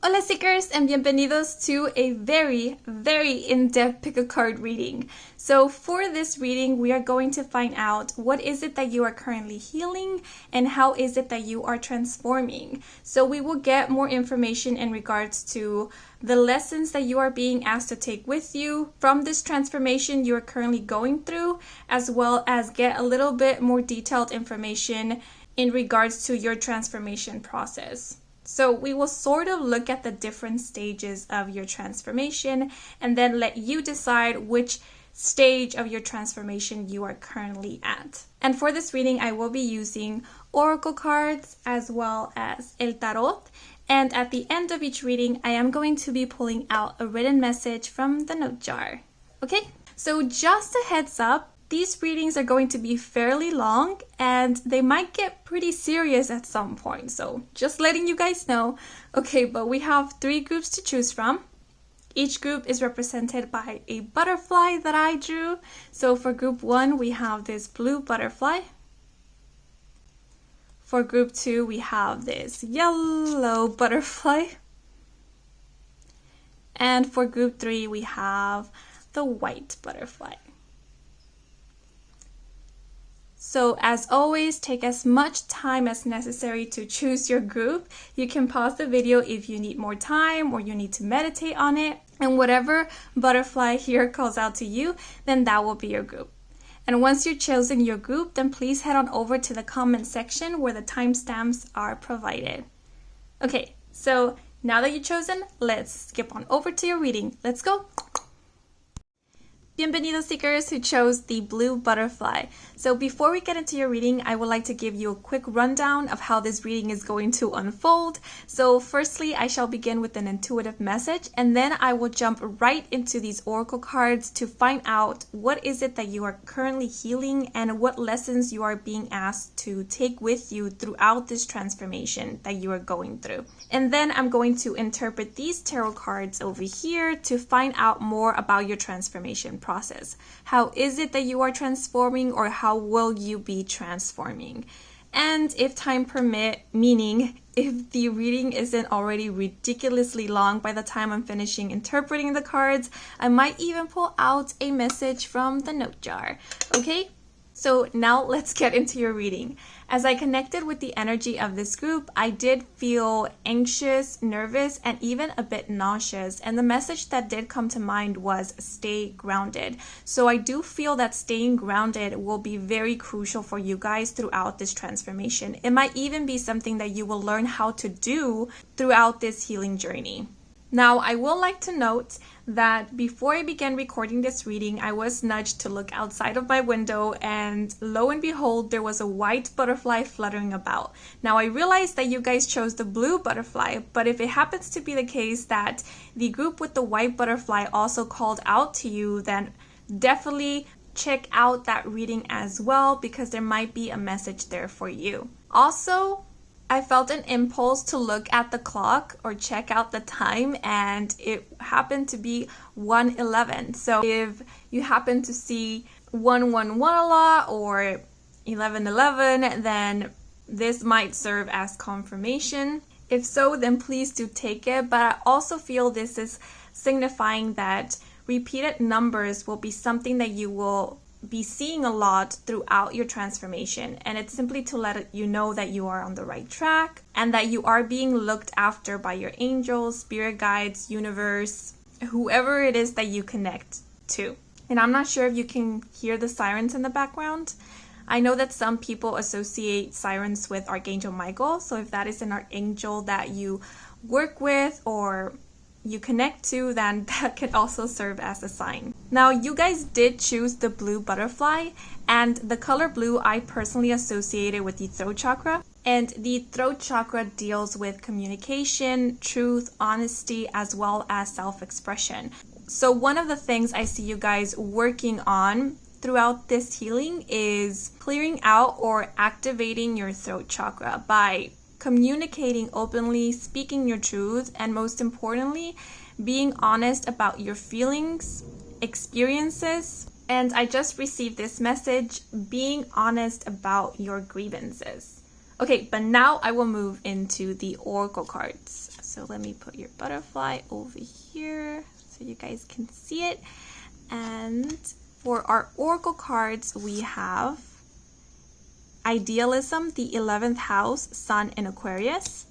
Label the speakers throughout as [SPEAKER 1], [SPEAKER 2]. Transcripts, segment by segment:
[SPEAKER 1] Hola seekers and bienvenidos to a very in-depth pick a card reading. So for this reading, we are going to find out what is it that you are currently healing and how is it that you are transforming. So we will get more information in regards to the lessons that you are being asked to take with you from this transformation you are currently going through, as well as get a little bit more detailed information in regards to your transformation process. So we will sort of look at the different stages of your transformation and then let you decide which stage of your transformation you are currently at. And for this reading, I will be using oracle cards as well as el tarot. And at the end of each reading, I am going to be pulling out a written message from the note jar. Okay, so just a heads up, these readings are going to be fairly long and they might get pretty serious at some point. So just letting you guys know. Okay, but we have 3 groups to choose from. Each group is represented by a butterfly that I drew. So for group 1, we have this blue butterfly. For group 2, we have this yellow butterfly. And for group 3, we have the white butterfly. So as always, take as much time as necessary to choose your group. You can pause the video if you need more time or you need to meditate on it. And whatever butterfly here calls out to you, then that will be your group. And once you've chosen your group, then please head on over to the comment section where the timestamps are provided. Okay, so now that you've chosen, let's skip on over to your reading. Let's go. Bienvenidos seekers who chose the blue butterfly. So before we get into your reading, I would like to give you a quick rundown of how this reading is going to unfold. So firstly, I shall begin with an intuitive message and then I will jump right into these oracle cards to find out what is it that you are currently healing and what lessons you are being asked to take with you throughout this transformation that you are going through. And then I'm going to interpret these tarot cards over here to find out more about your transformation process. How is it that you are transforming, or how will you be transforming? And if time permit, meaning if the reading isn't already ridiculously long by the time I'm finishing interpreting the cards, I might even pull out a message from the note jar. Okay? So now let's get into your reading. As I connected with the energy of this group, I did feel anxious, nervous, and even a bit nauseous. And the message that did come to mind was stay grounded. So I do feel that staying grounded will be very crucial for you guys throughout this transformation. It might even be something that you will learn how to do throughout this healing journey. Now, I would like to note that before I began recording this reading, I was nudged to look outside of my window and lo and behold, there was a white butterfly fluttering about. Now, I realized that you guys chose the blue butterfly, but if it happens to be the case that the group with the white butterfly also called out to you, then definitely check out that reading as well because there might be a message there for you. Also, I felt an impulse to look at the clock or check out the time, and it happened to be 1:11. So if you happen to see 111 a lot or 11:11, then this might serve as confirmation. If so, then please do take it. But I also feel this is signifying that repeated numbers will be something that you will be seeing a lot throughout your transformation, and it's simply to let you know that you are on the right track and that you are being looked after by your angels, spirit guides, universe, whoever it is that you connect to. And I'm not sure if you can hear the sirens in the background. I know that some people associate sirens with Archangel Michael, so if that is an archangel that you work with or you connect to, then that could also serve as a sign. Now, you guys did choose the blue butterfly, and the color blue I personally associated with the throat chakra. And the throat chakra deals with communication, truth, honesty, as well as self-expression. So one of the things I see you guys working on throughout this healing is clearing out or activating your throat chakra by communicating openly, speaking your truth, and most importantly, being honest about your feelings, experiences, and I just received this message, being honest about your grievances. Okay, but now I will move into the oracle cards. So let me put your butterfly over here so you guys can see it. And for our oracle cards, we have Idealism, the 11th house, Sun in Aquarius.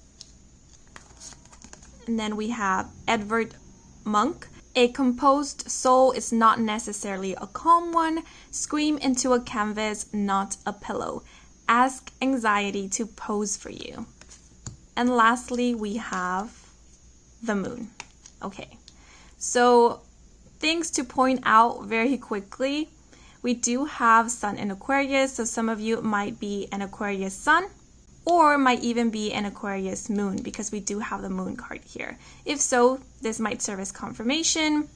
[SPEAKER 1] And then we have Edward Monk. A composed soul is not necessarily a calm one. Scream into a canvas, not a pillow. Ask anxiety to pose for you. And lastly, we have the moon. Okay, so things to point out very quickly. We do have Sun in Aquarius, so some of you might be an Aquarius Sun or might even be an Aquarius Moon because we do have the Moon card here. If so, this might serve as confirmation,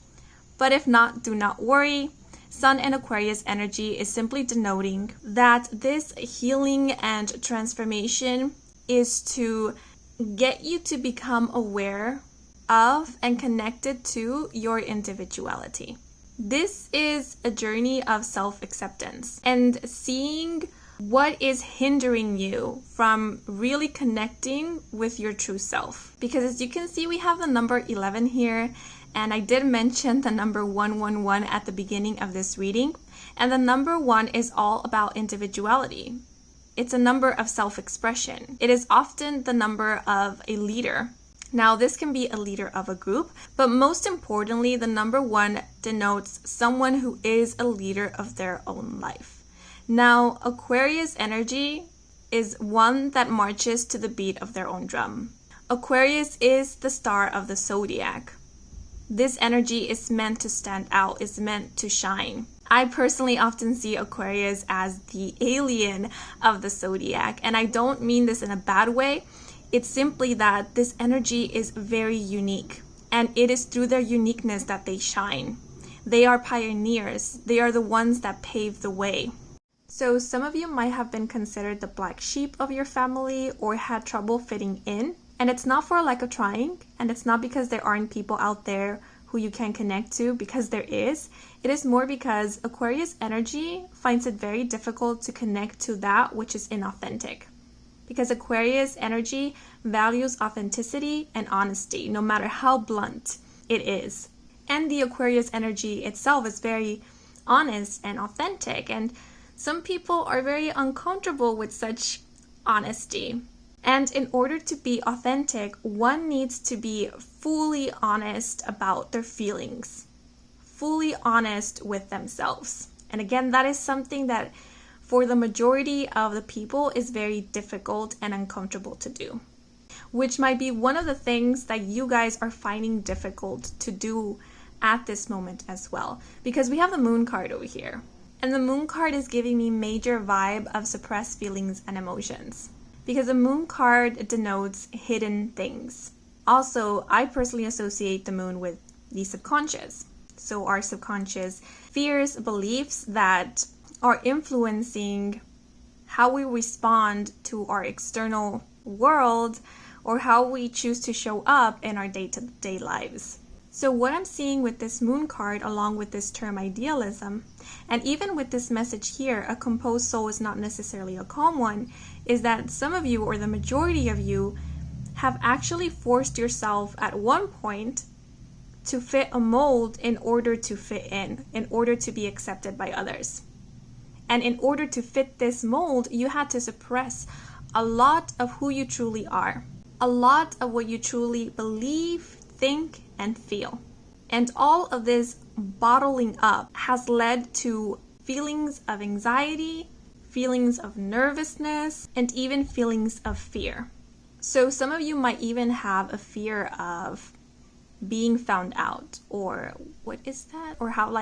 [SPEAKER 1] but if not, do not worry. Sun in Aquarius energy is simply denoting that this healing and transformation is to get you to become aware of and connected to your individuality. This is a journey of self-acceptance and seeing what is hindering you from really connecting with your true self. Because as you can see, we have the number 11 here, and I did mention the number 111 at the beginning of this reading. And the number 1 is all about individuality. It's a number of self-expression. It is often the number of a leader. Now, this can be a leader of a group, but most importantly, the number 1 denotes someone who is a leader of their own life. Now, Aquarius energy is one that marches to the beat of their own drum. Aquarius is the star of the zodiac. This energy is meant to stand out, is meant to shine. I personally often see Aquarius as the alien of the zodiac, and I don't mean this in a bad way. It's simply that this energy is very unique, and it is through their uniqueness that they shine. They are pioneers. They are the ones that pave the way. So some of you might have been considered the black sheep of your family or had trouble fitting in. And it's not for a lack of trying, and it's not because there aren't people out there who you can connect to, because there is. It is more because Aquarius energy finds it very difficult to connect to that which is inauthentic. Because Aquarius energy values authenticity and honesty, no matter how blunt it is. And the Aquarius energy itself is very honest and authentic, and some people are very uncomfortable with such honesty. And in order to be authentic, one needs to be fully honest about their feelings, fully honest with themselves. And again, that is something that for the majority of the people is very difficult and uncomfortable to do, which might be one of the things that you guys are finding difficult to do at this moment as well, because we have the Moon card over here, and the Moon card is giving me major vibe of suppressed feelings and emotions, because the Moon card denotes hidden things. Also, I personally associate the Moon with the subconscious, so our subconscious fears, beliefs that are influencing how we respond to our external world or how we choose to show up in our day-to-day lives. So what I'm seeing with this Moon card, along with this term idealism, and even with this message here, a composed soul is not necessarily a calm one, is that some of you, or the majority of you, have actually forced yourself at one point to fit a mold in order to fit in order to be accepted by others. And in order to fit this mold, you had to suppress a lot of who you truly are, a lot of what you truly believe, think, and feel. And all of this bottling up has led to feelings of anxiety, feelings of nervousness, and even feelings of fear. So some of you might even have a fear of being found out, or what is that? Or how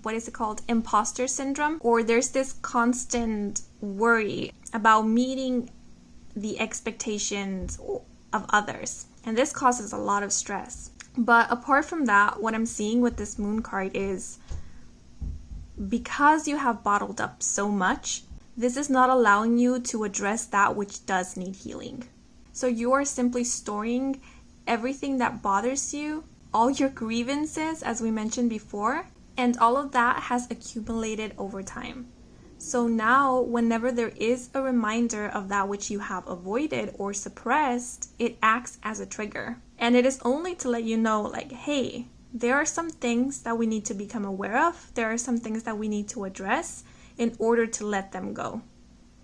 [SPEAKER 1] what is it called? Imposter syndrome. Or there's this constant worry about meeting the expectations of others. And this causes a lot of stress. But apart from that, what I'm seeing with this Moon card is because you have bottled up so much, this is not allowing you to address that which does need healing. So you are simply storing everything that bothers you, all your grievances, as we mentioned before, and all of that has accumulated over time. So now, whenever there is a reminder of that which you have avoided or suppressed, it acts as a trigger. And it is only to let you know, like, hey, there are some things that we need to become aware of. There are some things that we need to address in order to let them go,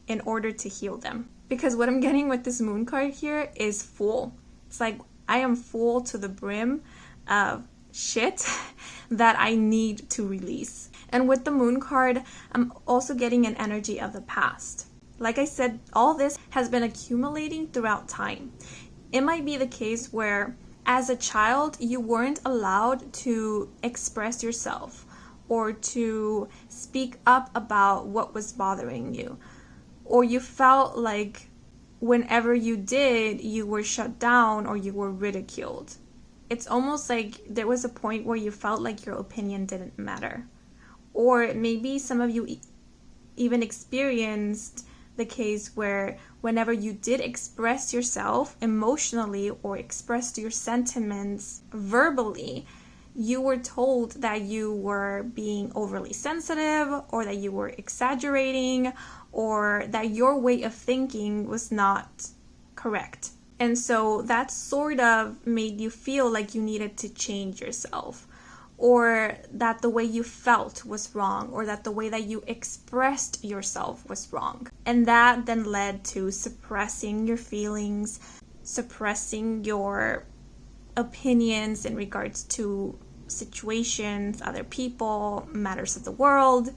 [SPEAKER 1] in order to heal them. Because what I'm getting with this moon card here is full. It's like I am full to the brim of shit that I need to release. And with the moon card, I'm also getting an energy of the past. Like I said, all this has been accumulating throughout time. It might be the case where as a child, you weren't allowed to express yourself or to speak up about what was bothering you. Or you felt like whenever you did, you were shut down or you were ridiculed. It's almost like there was a point where you felt like your opinion didn't matter. Or maybe some of you even experienced the case where whenever you did express yourself emotionally or expressed your sentiments verbally, you were told that you were being overly sensitive or that you were exaggerating or that your way of thinking was not correct. And so that sort of made you feel like you needed to change yourself, or that the way you felt was wrong, or that the way that you expressed yourself was wrong. And that then led to suppressing your feelings, suppressing your opinions in regards to situations, other people, matters of the world.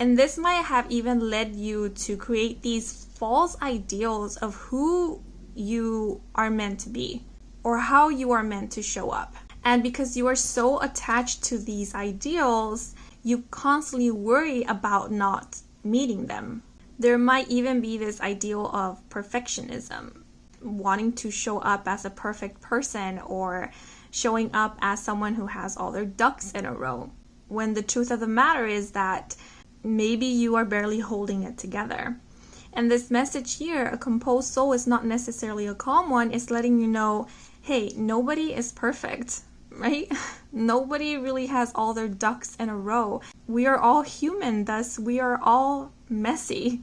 [SPEAKER 1] And this might have even led you to create these false ideals of who you are meant to be or how you are meant to show up. And because you are so attached to these ideals, you constantly worry about not meeting them. There might even be this ideal of perfectionism, wanting to show up as a perfect person or showing up as someone who has all their ducks in a row, when the truth of the matter is that maybe you are barely holding it together. And this message here, a composed soul is not necessarily a calm one, it's letting you know, hey, nobody is perfect, right? Nobody really has all their ducks in a row. We are all human, thus we are all messy,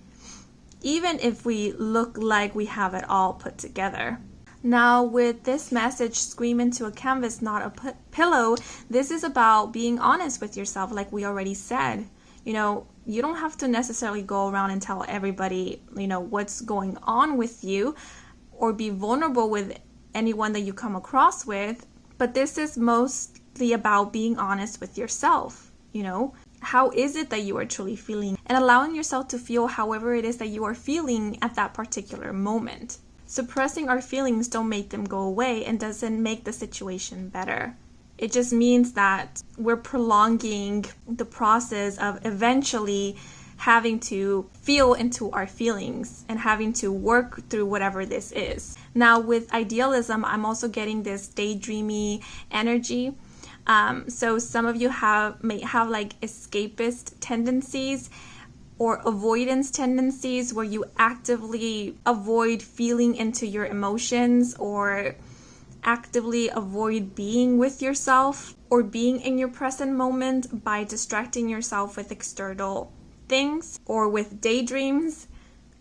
[SPEAKER 1] even if we look like we have it all put together. Now, with this message, scream into a canvas, not a pillow, this is about being honest with yourself, like we already said. You don't have to necessarily go around and tell everybody, what's going on with you or be vulnerable with anyone that you come across with. But this is mostly about being honest with yourself. How is it that you are truly feeling, and allowing yourself to feel however it is that you are feeling at that particular moment. Suppressing our feelings don't make them go away and doesn't make the situation better. It just means that we're prolonging the process of eventually having to feel into our feelings and having to work through whatever this is. Now, with idealism, I'm also getting this daydreamy energy. So some of you may have like escapist tendencies or avoidance tendencies where you actively avoid feeling into your emotions or actively avoid being with yourself or being in your present moment by distracting yourself with external things or with daydreams.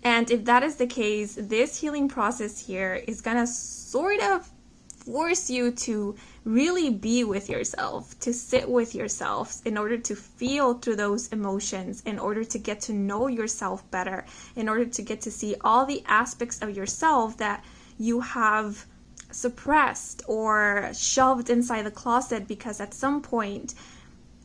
[SPEAKER 1] And if that is the case, this healing process here is gonna sort of force you to really be with yourself, to sit with yourself in order to feel through those emotions, in order to get to know yourself better, in order to get to see all the aspects of yourself that you have suppressed or shoved inside the closet because at some point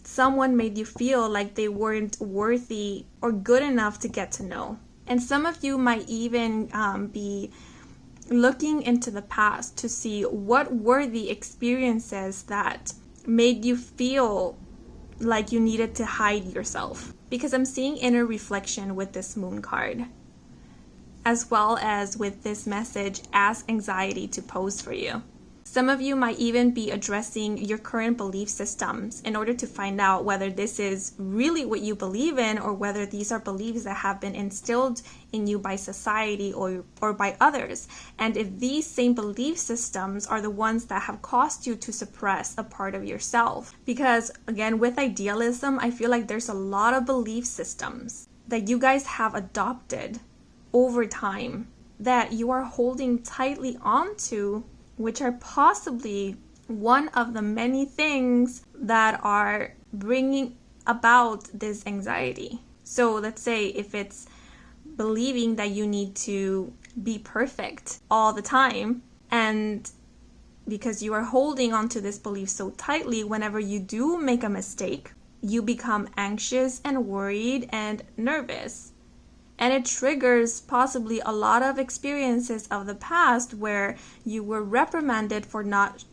[SPEAKER 1] someone made you feel like they weren't worthy or good enough to get to know. And some of you might even be looking into the past to see what were the experiences that made you feel like you needed to hide yourself. Because I'm seeing inner reflection with this moon card, as well as with this message, ask anxiety to pose for you. Some of you might even be addressing your current belief systems in order to find out whether this is really what you believe in or whether these are beliefs that have been instilled in you by society or by others. And if these same belief systems are the ones that have caused you to suppress a part of yourself. Because again, with idealism, I feel like there's a lot of belief systems that you guys have adopted over time, that you are holding tightly onto, which are possibly one of the many things that are bringing about this anxiety. So let's say if it's believing that you need to be perfect all the time, and because you are holding onto this belief so tightly, whenever you do make a mistake, you become anxious and worried and nervous. And it triggers possibly a lot of experiences of the past where you were reprimanded for not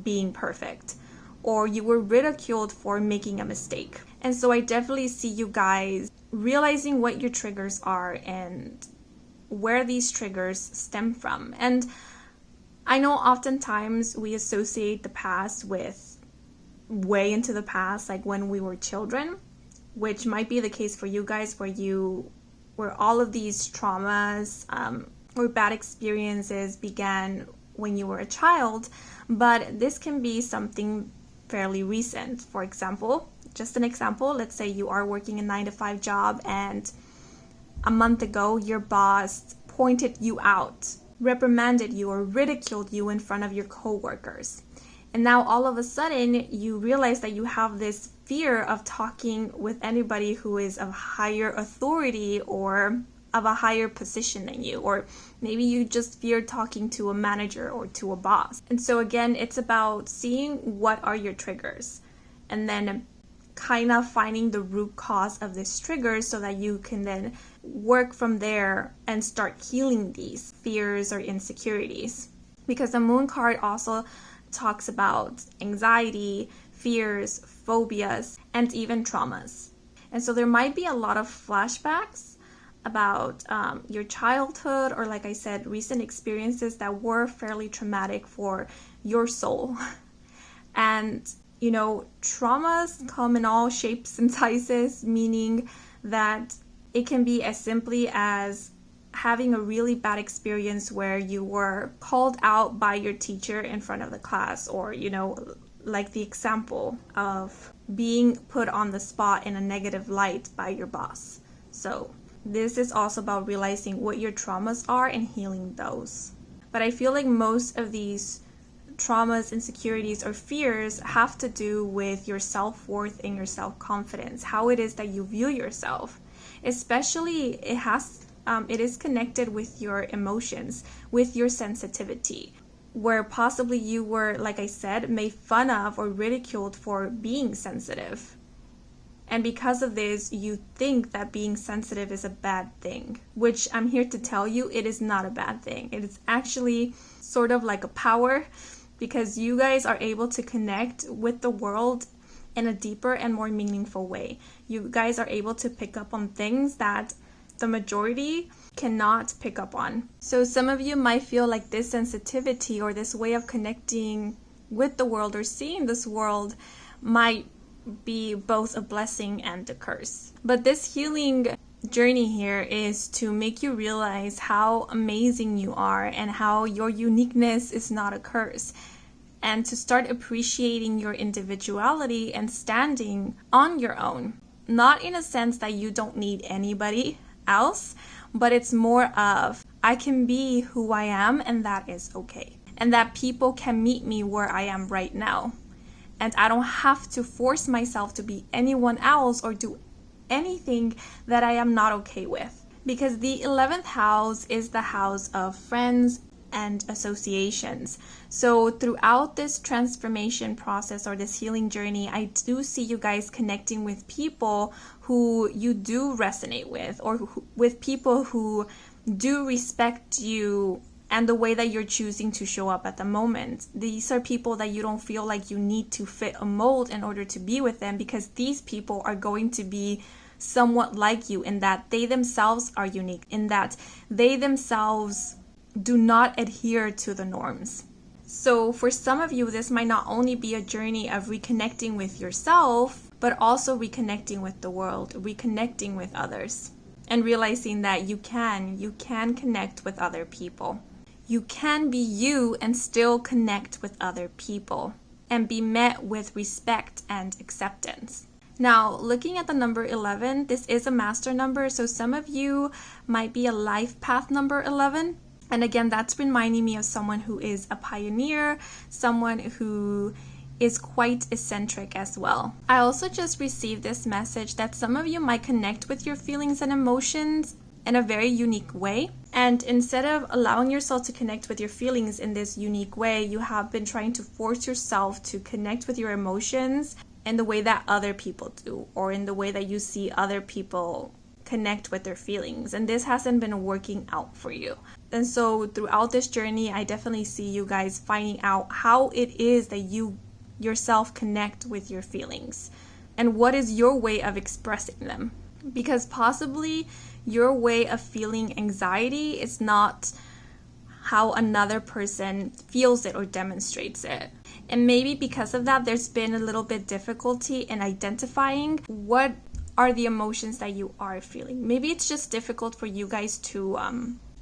[SPEAKER 1] being perfect, or you were ridiculed for making a mistake. And so I definitely see you guys realizing what your triggers are and where these triggers stem from. And I know oftentimes we associate the past with way into the past, like when we were children, which might be the case for you guys, where all of these traumas or bad experiences began when you were a child. But this can be something fairly recent. For example, just an example, let's say you are working a 9-to-5 job and a month ago your boss pointed you out, reprimanded you, or ridiculed you in front of your coworkers. And now all of a sudden you realize that you have this fear of talking with anybody who is of higher authority or of a higher position than you, or maybe you just fear talking to a manager or to a boss. And so again, it's about seeing what are your triggers and then kind of finding the root cause of this trigger so that you can then work from there and start healing these fears or insecurities. Because the moon card also talks about anxiety, fears, phobias, and even traumas. And so there might be a lot of flashbacks about your childhood, or like I said, recent experiences that were fairly traumatic for your soul. And you know, traumas come in all shapes and sizes, meaning that it can be as simply as having a really bad experience where you were called out by your teacher in front of the class, or, you know, like the example of being put on the spot in a negative light by your boss. So this is also about realizing what your traumas are and healing those. But I feel like most of these traumas, insecurities, or fears have to do with your self-worth and your self-confidence, how it is that you view yourself. Especially it is connected with your emotions, with your sensitivity, where possibly you were, like I said, made fun of or ridiculed for being sensitive. And because of this, you think that being sensitive is a bad thing, which I'm here to tell you, it is not a bad thing. It is actually sort of like a power, because you guys are able to connect with the world in a deeper and more meaningful way. You guys are able to pick up on things that the majority cannot pick up on. So some of you might feel like this sensitivity or this way of connecting with the world or seeing this world might be both a blessing and a curse. But this healing journey here is to make you realize how amazing you are and how your uniqueness is not a curse, and to start appreciating your individuality and standing on your own. Not in a sense that you don't need anybody else, but it's more of, I can be who I am and that is okay. And that people can meet me where I am right now. And I don't have to force myself to be anyone else or do anything that I am not okay with. Because the 11th house is the house of friends and associations. So throughout this transformation process or this healing journey, I do see you guys connecting with people who you do resonate with, or with people who do respect you and the way that you're choosing to show up at the moment. These are people that you don't feel like you need to fit a mold in order to be with them, because these people are going to be somewhat like you in that they themselves are unique, in that they themselves do not adhere to the norms. So for some of you, this might not only be a journey of reconnecting with yourself, but also reconnecting with the world, reconnecting with others, and realizing that you can connect with other people. You can be you and still connect with other people and be met with respect and acceptance. Now, looking at the number 11, this is a master number, so some of you might be a life path number 11. And again, that's reminding me of someone who is a pioneer, someone who is quite eccentric as well. I also just received this message that some of you might connect with your feelings and emotions in a very unique way. And instead of allowing yourself to connect with your feelings in this unique way, you have been trying to force yourself to connect with your emotions in the way that other people do, or in the way that you see other people connect with their feelings. And this hasn't been working out for you. And so throughout this journey, I definitely see you guys finding out how it is that you yourself connect with your feelings and what is your way of expressing them. Because possibly your way of feeling anxiety is not how another person feels it or demonstrates it. And maybe because of that, there's been a little bit difficulty in identifying what are the emotions that you are feeling. Maybe it's just difficult for you guys to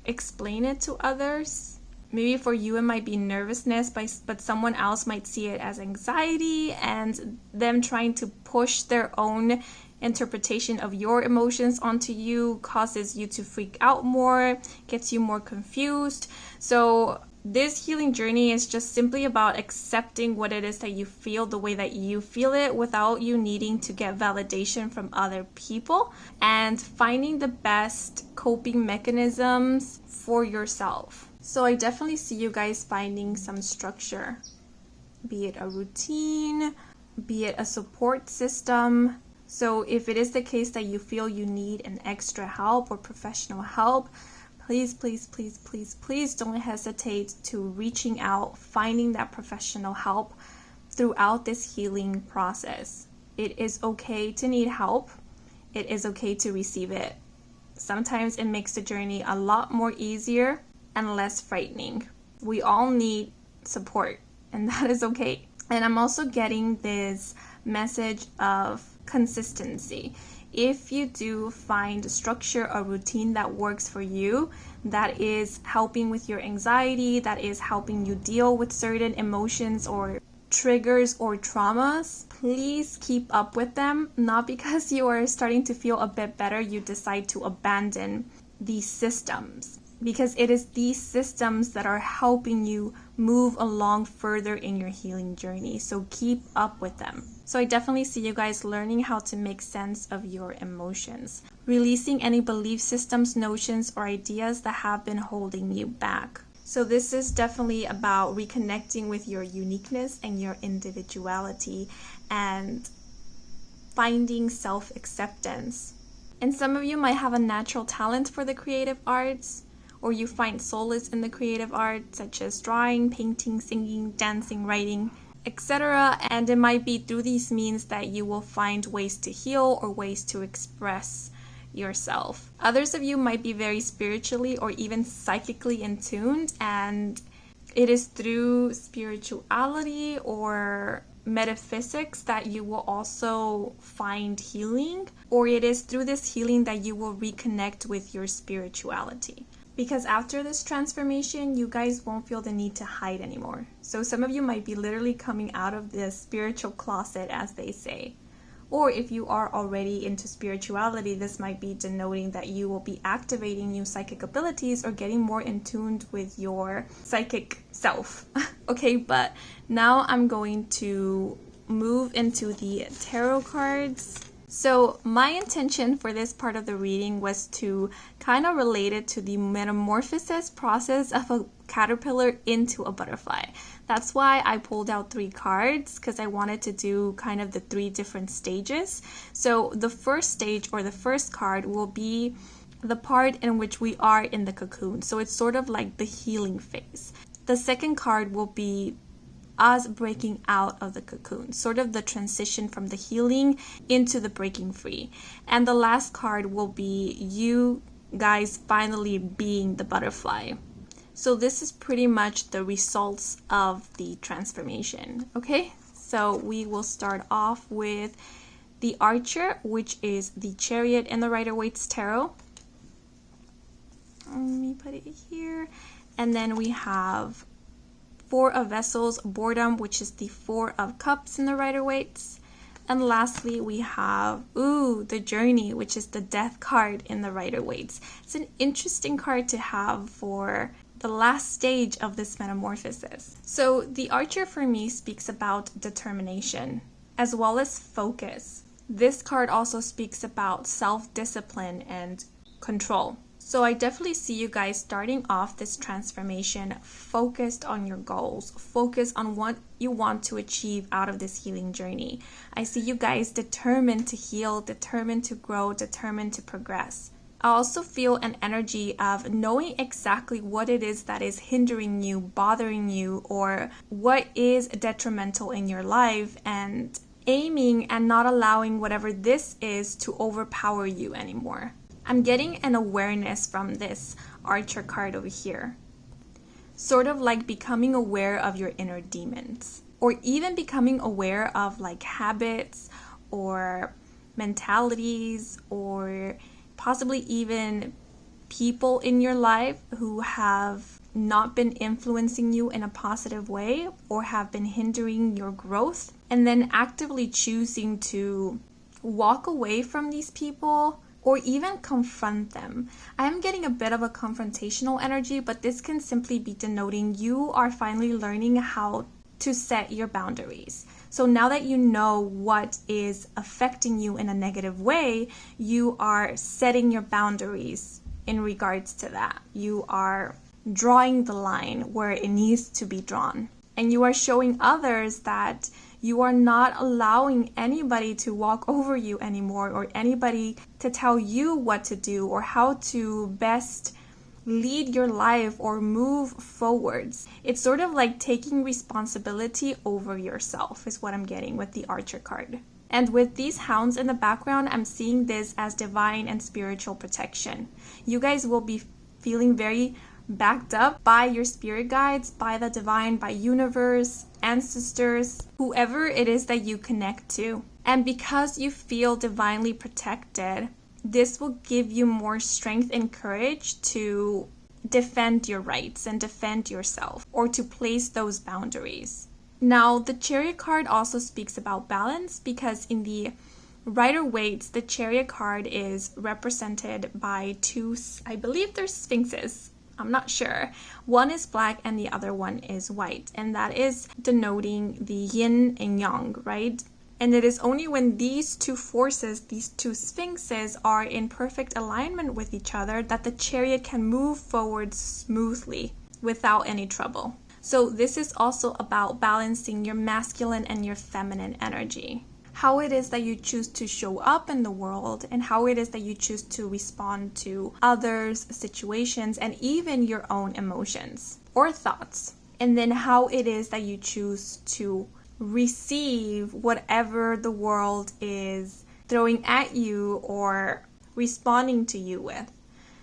[SPEAKER 1] explain it to others. Maybe for you it might be nervousness, but someone else might see it as anxiety, and them trying to push their own interpretation of your emotions onto you causes you to freak out more, gets you more confused. So this healing journey is just simply about accepting what it is that you feel the way that you feel it without you needing to get validation from other people, and finding the best coping mechanisms for yourself. So I definitely see you guys finding some structure, be it a routine, be it a support system. So if it is the case that you feel you need an extra help or professional help, please, please, please, please, please don't hesitate to reaching out, finding that professional help throughout this healing process. It is okay to need help. It is okay to receive it. Sometimes it makes the journey a lot more easier and less frightening. We all need support, and that is okay. And I'm also getting this message of consistency. If you do find structure or routine that works for you, that is helping with your anxiety, that is helping you deal with certain emotions or triggers or traumas, please keep up with them. Not because you are starting to feel a bit better, you decide to abandon these systems, because it is these systems that are helping you move along further in your healing journey. So keep up with them. So I definitely see you guys learning how to make sense of your emotions, releasing any belief systems, notions, or ideas that have been holding you back. So this is definitely about reconnecting with your uniqueness and your individuality and finding self-acceptance. And some of you might have a natural talent for the creative arts, or you find solace in the creative arts, such as drawing, painting, singing, dancing, writing, etc. And it might be through these means that you will find ways to heal or ways to express yourself. Others of you might be very spiritually or even psychically in tune, and it is through spirituality or metaphysics that you will also find healing, or it is through this healing that you will reconnect with your spirituality. Because after this transformation, you guys won't feel the need to hide anymore. So some of you might be literally coming out of this spiritual closet, as they say. Or if you are already into spirituality, this might be denoting that you will be activating new psychic abilities or getting more in tune with your psychic self. Okay, but now I'm going to move into the tarot cards. So my intention for this part of the reading was to kind of relate it to the metamorphosis process of a caterpillar into a butterfly. That's why I pulled out 3 cards, because I wanted to do kind of the 3 different stages. So the first stage, or the first card, will be the part in which we are in the cocoon. So it's sort of like the healing phase. The second card will be us breaking out of the cocoon, sort of the transition from the healing into the breaking free. And the last card will be you guys finally being the butterfly. So this is pretty much the results of the transformation. Okay, so we will start off with the Archer, which is the Chariot in the Rider-Waite's Tarot. Let me put it here. And then we have 4 of Vessels, Boredom, which is the 4 of Cups in the Rider-Waite's. And lastly, we have, the Journey, which is the Death card in the Rider-Waite. It's an interesting card to have for the last stage of this metamorphosis. So the Archer for me speaks about determination as well as focus. This card also speaks about self-discipline and control. So I definitely see you guys starting off this transformation focused on your goals, focused on what you want to achieve out of this healing journey. I see you guys determined to heal, determined to grow, determined to progress. I also feel an energy of knowing exactly what it is that is hindering you, bothering you, or what is detrimental in your life, and aiming and not allowing whatever this is to overpower you anymore. I'm getting an awareness from this Archer card over here. Sort of like becoming aware of your inner demons, or even becoming aware of like habits or mentalities, or possibly even people in your life who have not been influencing you in a positive way or have been hindering your growth, and then actively choosing to walk away from these people or even confront them. I am getting a bit of a confrontational energy, but this can simply be denoting you are finally learning how to set your boundaries. So now that you know what is affecting you in a negative way, you are setting your boundaries in regards to that. You are drawing the line where it needs to be drawn. And you are showing others that you are not allowing anybody to walk over you anymore, or anybody to tell you what to do or how to best lead your life or move forwards. It's sort of like taking responsibility over yourself is what I'm getting with the Archer card. And with these hounds in the background, I'm seeing this as divine and spiritual protection. You guys will be feeling very backed up by your spirit guides, by the divine, by universe, ancestors, whoever it is that you connect to. And because you feel divinely protected, this will give you more strength and courage to defend your rights and defend yourself, or to place those boundaries. Now, the Chariot card also speaks about balance, because in the Rider-Waite, the Chariot card is represented by two, I believe they're sphinxes. I'm not sure. One is black and the other one is white, and that is denoting the yin and yang, right? And it is only when these two forces, these two sphinxes, are in perfect alignment with each other that the Chariot can move forward smoothly without any trouble. So this is also about balancing your masculine and your feminine energy. How it is that you choose to show up in the world, and how it is that you choose to respond to others, situations, and even your own emotions or thoughts. And then how it is that you choose to receive whatever the world is throwing at you or responding to you with.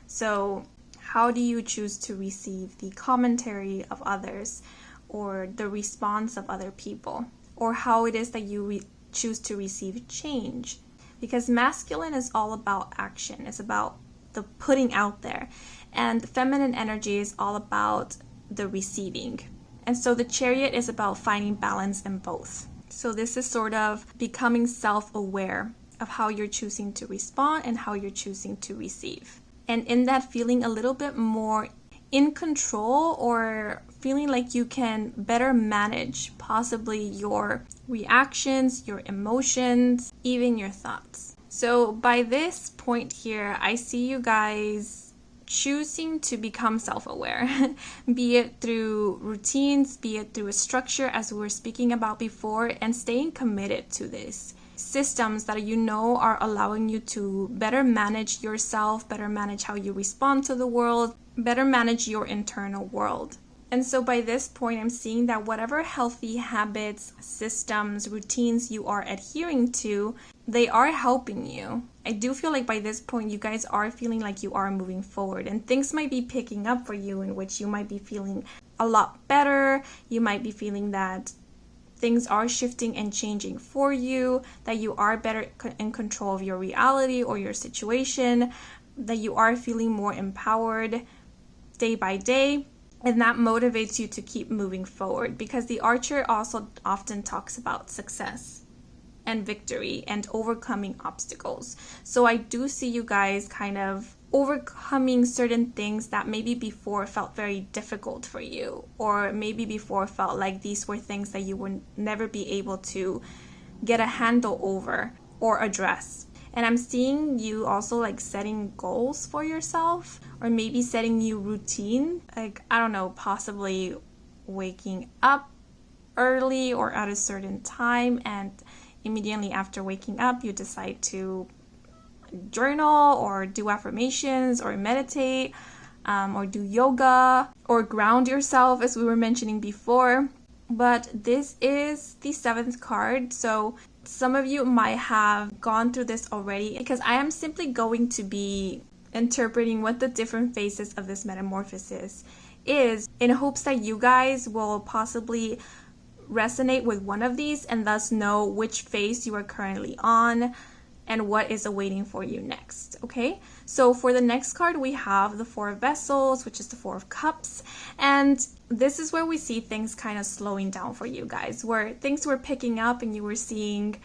[SPEAKER 1] So how do you choose to receive the commentary of others or the response of other people? Or how it is that you choose to receive change? Because masculine is all about action. It's about the putting out there. And feminine energy is all about the receiving. And so the Chariot is about finding balance in both. So this is sort of becoming self-aware of how you're choosing to respond and how you're choosing to receive. And in that, feeling a little bit more in control, or feeling like you can better manage possibly your reactions, your emotions, even your thoughts. So by this point here, I see you guys choosing to become self-aware, be it through routines, be it through a structure, as we were speaking about before, and staying committed to this. Systems that you know are allowing you to better manage yourself, better manage how you respond to the world, better manage your internal world. And so by this point, I'm seeing that whatever healthy habits, systems, routines you are adhering to, they are helping you. I do feel like by this point, you guys are feeling like you are moving forward, and things might be picking up for you, in which you might be feeling a lot better. You might be feeling that things are shifting and changing for you, that you are better in control of your reality or your situation, that you are feeling more empowered day by day. And that motivates you to keep moving forward, because the Archer also often talks about success. and victory and overcoming obstacles. So I do see you guys kind of overcoming certain things that maybe before felt very difficult for you, or maybe before felt like these were things that you would never be able to get a handle over or address. And I'm seeing you also like setting goals for yourself, or maybe setting new routine, like I don't know, possibly waking up early or at a certain time, and immediately after waking up you decide to journal or do affirmations or meditate, or do yoga or ground yourself, as we were mentioning before. But this is the 7th card, so some of you might have gone through this already, because I am simply going to be interpreting what the different phases of this metamorphosis is, in hopes that you guys will possibly resonate with one of these and thus know which phase you are currently on and what is awaiting for you next, okay? So for the next card, we have the 4 of Vessels, which is the 4 of Cups. And this is where we see things kind of slowing down for you guys, where things were picking up and you were seeing,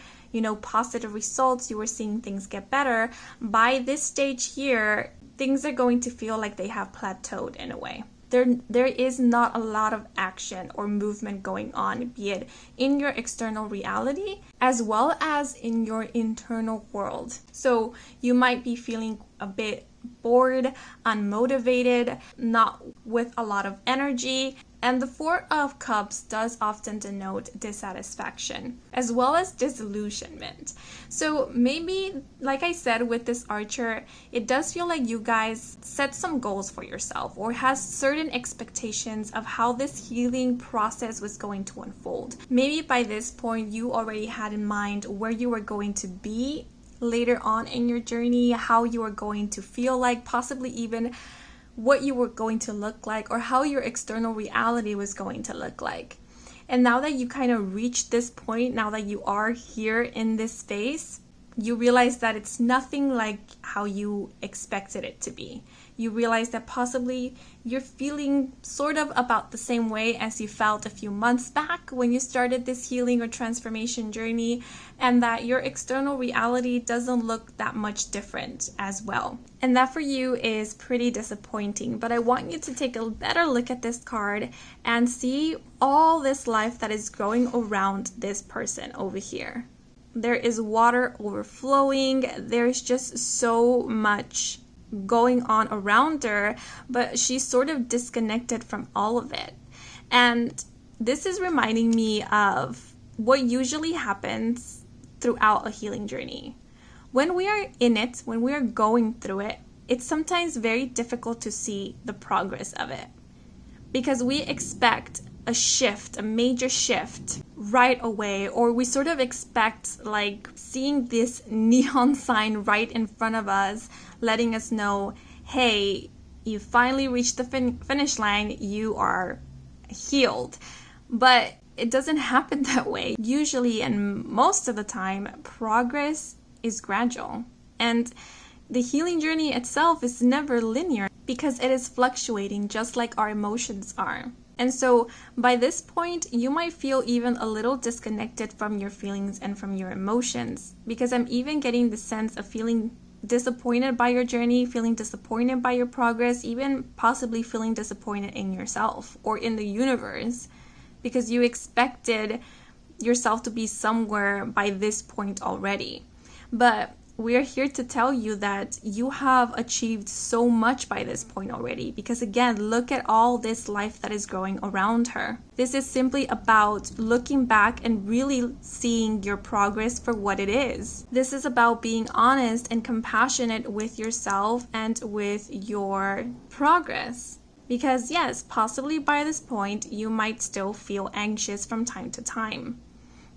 [SPEAKER 1] positive results, you were seeing things get better. By this stage here, things are going to feel like they have plateaued in a way. There is not a lot of action or movement going on, be it in your external reality as well as in your internal world. So you might be feeling a bit bored, unmotivated, not with a lot of energy. And the 4 of Cups does often denote dissatisfaction as well as disillusionment. So maybe, like I said, with this Archer, it does feel like you guys set some goals for yourself or has certain expectations of how this healing process was going to unfold. Maybe by this point, you already had in mind where you were going to be later on in your journey, how you are going to feel like, possibly even what you were going to look like, or how your external reality was going to look like. And now that you kind of reached this point, now that you are here in this space, you realize that it's nothing like how you expected it to be. You realize that possibly you're feeling sort of about the same way as you felt a few months back when you started this healing or transformation journey, and that your external reality doesn't look that much different as well. And that for you is pretty disappointing, but I want you to take a better look at this card and see all this life that is growing around this person over here. There is water overflowing. There's just so much going on around her, but she's sort of disconnected from all of it. And this is reminding me of what usually happens throughout a healing journey. When we are in it, when we are going through it, it's sometimes very difficult to see the progress of it, because we expect a shift, a major shift right away, or we sort of expect like seeing this neon sign right in front of us, letting us know, hey, you finally reached the finish line, you are healed. But it doesn't happen that way. Usually, and most of the time, progress is gradual. And the healing journey itself is never linear, because it is fluctuating just like our emotions are. And so by this point, you might feel even a little disconnected from your feelings and from your emotions, because I'm even getting the sense of feeling disappointed by your journey, feeling disappointed by your progress, even possibly feeling disappointed in yourself or in the universe, because you expected yourself to be somewhere by this point already. But we are here to tell you that you have achieved so much by this point already, because again, look at all this life that is growing around her. This is simply about looking back and really seeing your progress for what it is. This is about being honest and compassionate with yourself and with your progress. Because yes, possibly by this point, you might still feel anxious from time to time,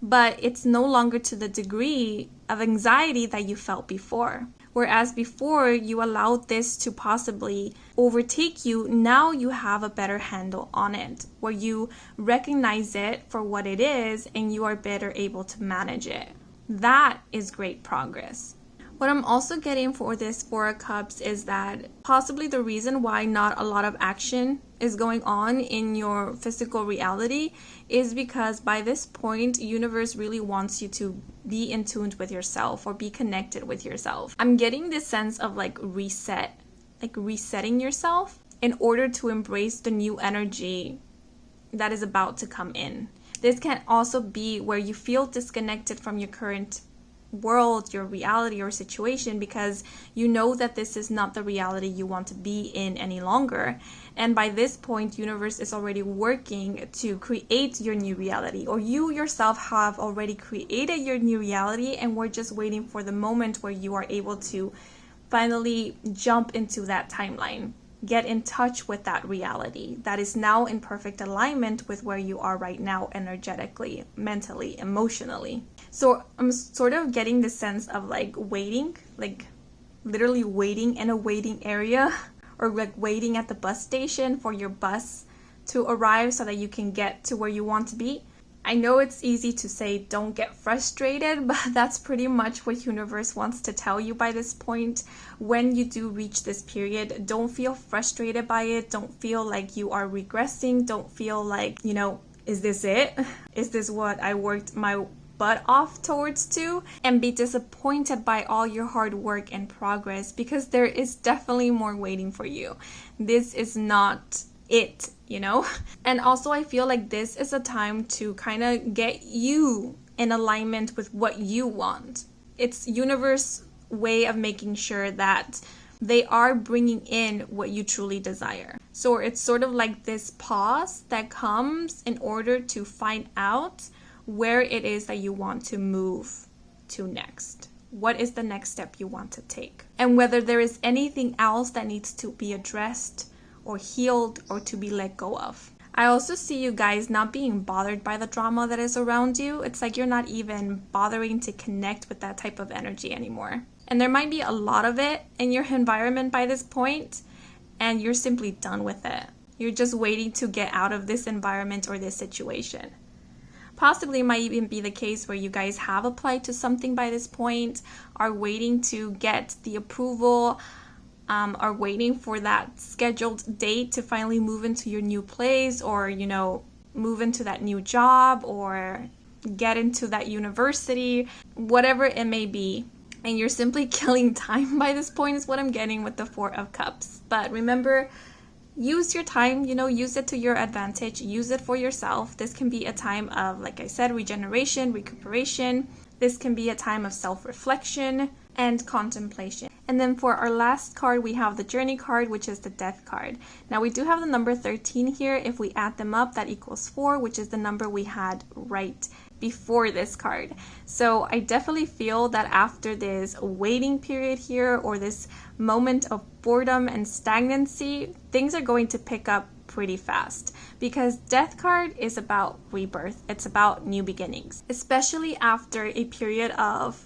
[SPEAKER 1] but it's no longer to the degree of anxiety that you felt before. Whereas before you allowed this to possibly overtake you, now you have a better handle on it, where you recognize it for what it is and you are better able to manage it. That is great progress. What I'm also getting for this Four of Cups is that possibly the reason why not a lot of action is going on in your physical reality is because by this point, universe really wants you to be in tune with yourself or be connected with yourself. I'm getting this sense of like resetting yourself in order to embrace the new energy that is about to come in. This can also be where you feel disconnected from your current world, your reality or situation, because you know that this is not the reality you want to be in any longer. And by this point, universe is already working to create your new reality, or you yourself have already created your new reality, and we're just waiting for the moment where you are able to finally jump into that timeline, get in touch with that reality that is now in perfect alignment with where you are right now, energetically, mentally, emotionally. So I'm sort of getting the sense of like waiting, like literally waiting in a waiting area, or like waiting at the bus station for your bus to arrive so that you can get to where you want to be. I know it's easy to say don't get frustrated, but that's pretty much what universe wants to tell you by this point. When you do reach this period, don't feel frustrated by it. Don't feel like you are regressing. Don't feel like, is this it? Is this what I worked my butt off towards to? And be disappointed by all your hard work and progress, because there is definitely more waiting for you. This is not it, And also I feel like this is a time to kind of get you in alignment with what you want. It's universe way of making sure that they are bringing in what you truly desire. So it's sort of like this pause that comes in order to find out where it is that you want to move to next. What is the next step you want to take? And whether there is anything else that needs to be addressed or healed or to be let go of. I also see you guys not being bothered by the drama that is around you. It's like you're not even bothering to connect with that type of energy anymore. And there might be a lot of it in your environment by this point, and you're simply done with it. You're just waiting to get out of this environment or this situation. Possibly might even be the case where you guys have applied to something by this point, are waiting to get the approval, are waiting for that scheduled date to finally move into your new place, or, move into that new job, or get into that university, whatever it may be. And you're simply killing time by this point is what I'm getting with the Four of Cups. But remember, use your time, use it to your advantage, use it for yourself. This can be a time of, like I said, regeneration, recuperation. This can be a time of self-reflection and contemplation. And then for our last card, we have the Journey card, which is the Death card. Now we do have the number 13 here. If we add them up, that equals 4, which is the number we had right before this card. So I definitely feel that after this waiting period here, or this moment of boredom and stagnancy, things are going to pick up pretty fast, because Death card is about rebirth. It's about new beginnings, especially after a period of,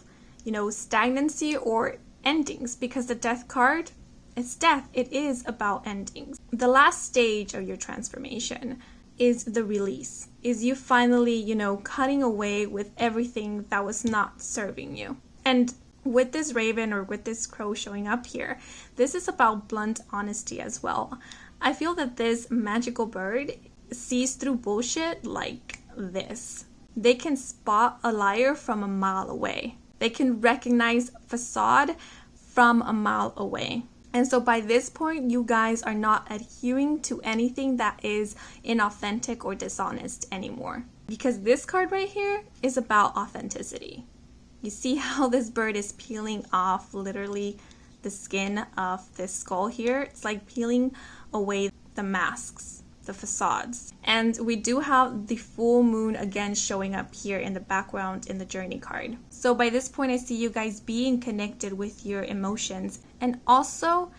[SPEAKER 1] stagnancy or endings, because the Death card, it's death. It is about endings. The last stage of your transformation is the release, is you finally, cutting away with everything that was not serving you. And with this raven, or with this crow showing up here, this is about blunt honesty as well. I feel that this magical bird sees through bullshit like this. They can spot a liar from a mile away. They can recognize facade from a mile away. And so by this point, you guys are not adhering to anything that is inauthentic or dishonest anymore. Because this card right here is about authenticity. You see how this bird is peeling off literally the skin of this skull here? It's like peeling away the masks, the facades. And we do have the full moon again showing up here in the background in the Journey card. So by this point, I see you guys being connected with your emotions, and also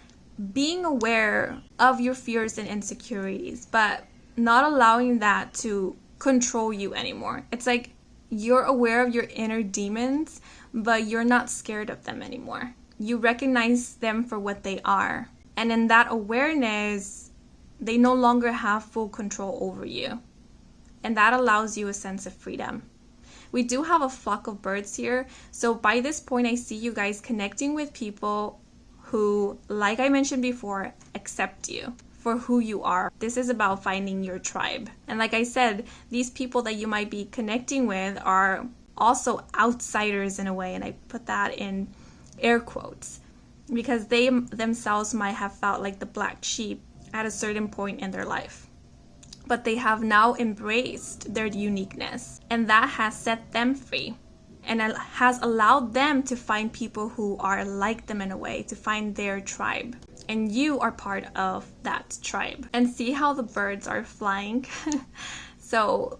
[SPEAKER 1] being aware of your fears and insecurities, but not allowing that to control you anymore. It's like you're aware of your inner demons, but you're not scared of them anymore. You recognize them for what they are. And in that awareness, they no longer have full control over you. And that allows you a sense of freedom. we do have a flock of birds here. So by this point, I see you guys connecting with people who, like I mentioned before, accept you for who you are. This is about finding your tribe. And like I said, these people that you might be connecting with are also outsiders in a way, and I put that in air quotes, because they themselves might have felt like the black sheep at a certain point in their life. But they have now embraced their uniqueness, and that has set them free. And it has allowed them to find people who are like them in a way, to find their tribe. And you are part of that tribe. And see how the birds are flying? So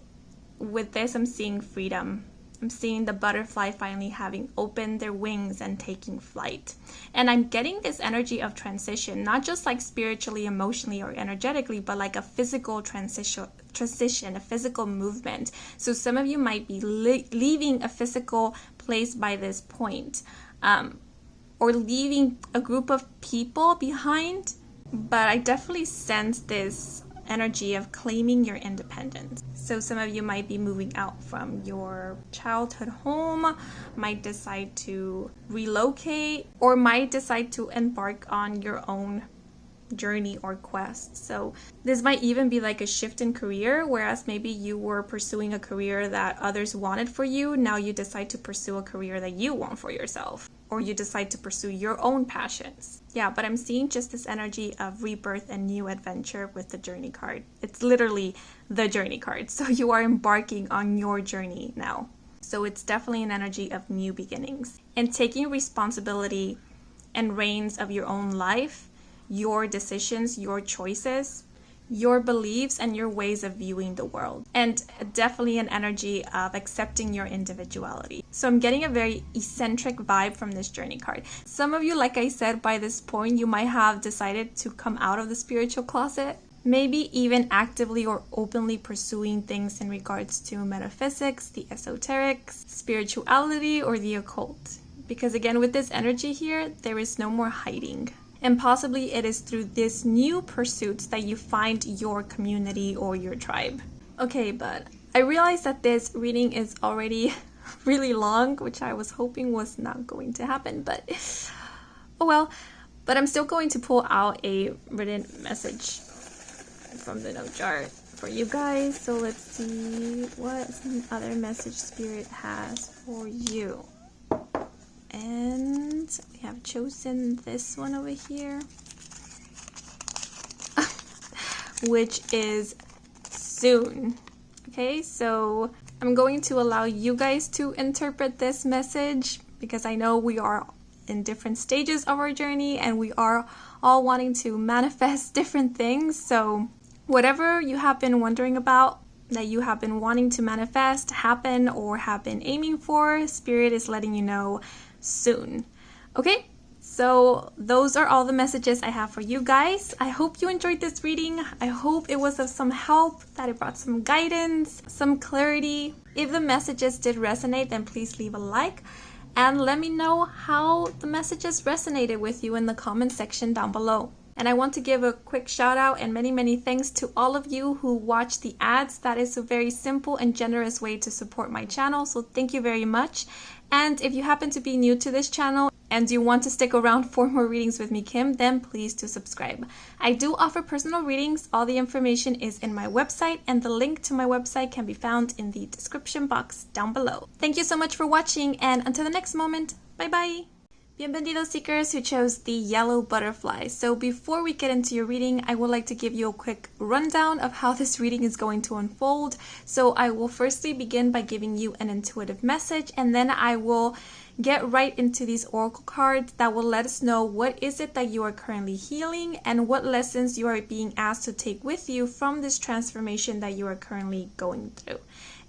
[SPEAKER 1] with this, I'm seeing freedom. I'm seeing the butterfly finally having opened their wings and taking flight. And I'm getting this energy of transition, not just like spiritually, emotionally, or energetically, but like a physical transition, a physical movement. So some of you might be leaving a physical place by this point, or leaving a group of people behind. But I definitely sense this energy of claiming your independence. So some of you might be moving out from your childhood home, might decide to relocate, or might decide to embark on your own journey or quest. So this might even be like a shift in career, whereas maybe you were pursuing a career that others wanted for you. Now you decide to pursue a career that you want for yourself, or you decide to pursue your own passions. Yeah, but I'm seeing just this energy of rebirth and new adventure with the journey card. It's literally the journey card. So you are embarking on your journey now. So it's definitely an energy of new beginnings and taking responsibility and reins of your own life, your decisions, your choices, your beliefs, and your ways of viewing the world. And definitely an energy of accepting your individuality. So I'm getting a very eccentric vibe from this journey card. Some of you, like I said, by this point, you might have decided to come out of the spiritual closet. Maybe even actively or openly pursuing things in regards to metaphysics, the esoterics, spirituality, or the occult. Because again, with this energy here, there is no more hiding. And possibly it is through this new pursuits that you find your community or your tribe. Okay, but I realized that this reading is already really long, which I was hoping was not going to happen, but oh well. But I'm still going to pull out a written message from the note jar for you guys. So let's see what other message Spirit has for you. And we have chosen this one over here, which is soon. Okay, so I'm going to allow you guys to interpret this message, because I know we are in different stages of our journey and we are all wanting to manifest different things. So whatever you have been wondering about, that you have been wanting to manifest, happen, or have been aiming for, Spirit is letting you know soon. Okay, so those are all the messages I have for you guys. I hope you enjoyed this reading. I hope it was of some help, that it brought some guidance, some clarity. If the messages did resonate, then please leave a like and let me know how the messages resonated with you in the comment section down below. And I want to give a quick shout out and many thanks to all of you who watch the ads. That is a very simple and generous way to support my channel, so thank you very much. And if you happen to be new to this channel and you want to stick around for more readings with me, Kim, then please do subscribe. I do offer personal readings. All the information is in my website, and the link to my website can be found in the description box down below. Thank you so much for watching, and until the next moment, bye bye! Bienvenidos seekers who chose the yellow butterfly. So before we get into your reading, I would like to give you a quick rundown of how this reading is going to unfold. So I will firstly begin by giving you an intuitive message, and then I will get right into these oracle cards that will let us know what is it that you are currently healing and what lessons you are being asked to take with you from this transformation that you are currently going through.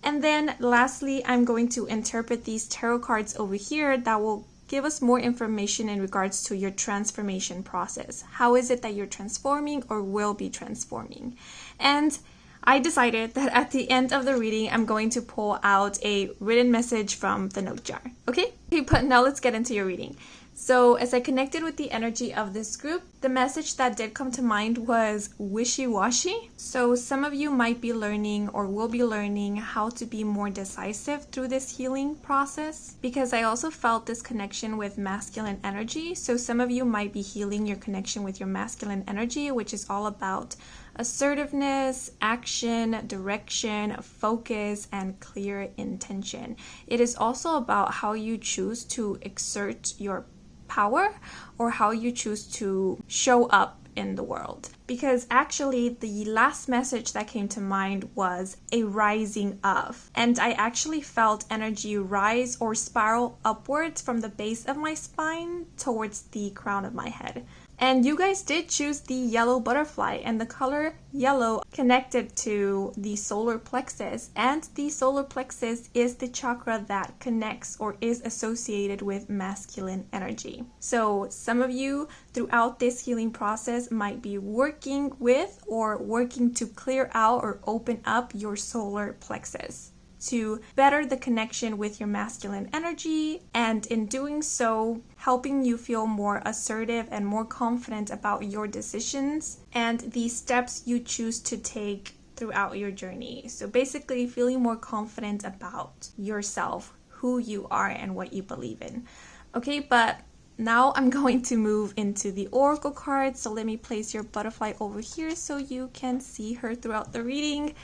[SPEAKER 1] And then lastly, I'm going to interpret these tarot cards over here that will give us more information in regards to your transformation process. How is it that you're transforming or will be transforming? And I decided that at the end of the reading, I'm going to pull out a written message from the note jar. Okay, but now let's get into your reading. So as I connected with the energy of this group, the message that did come to mind was wishy-washy. So some of you might be learning or will be learning how to be more decisive through this healing process, because I also felt this connection with masculine energy. So some of you might be healing your connection with your masculine energy, which is all about assertiveness, action, direction, focus, and clear intention. It is also about how you choose to exert your power or how you choose to show up in the world. Because actually the last message that came to mind was a rising of. And I actually felt energy rise or spiral upwards from the base of my spine towards the crown of my head. And you guys did choose the yellow butterfly, and the color yellow connected to the solar plexus, and the solar plexus is the chakra that connects or is associated with masculine energy. So some of you throughout this healing process might be working with or working to clear out or open up your solar plexus to better the connection with your masculine energy, and in doing so, helping you feel more assertive and more confident about your decisions and the steps you choose to take throughout your journey. So basically feeling more confident about yourself, who you are, and what you believe in. Okay, but now I'm going to move into the oracle cards. So let me place your butterfly over here so you can see her throughout the reading.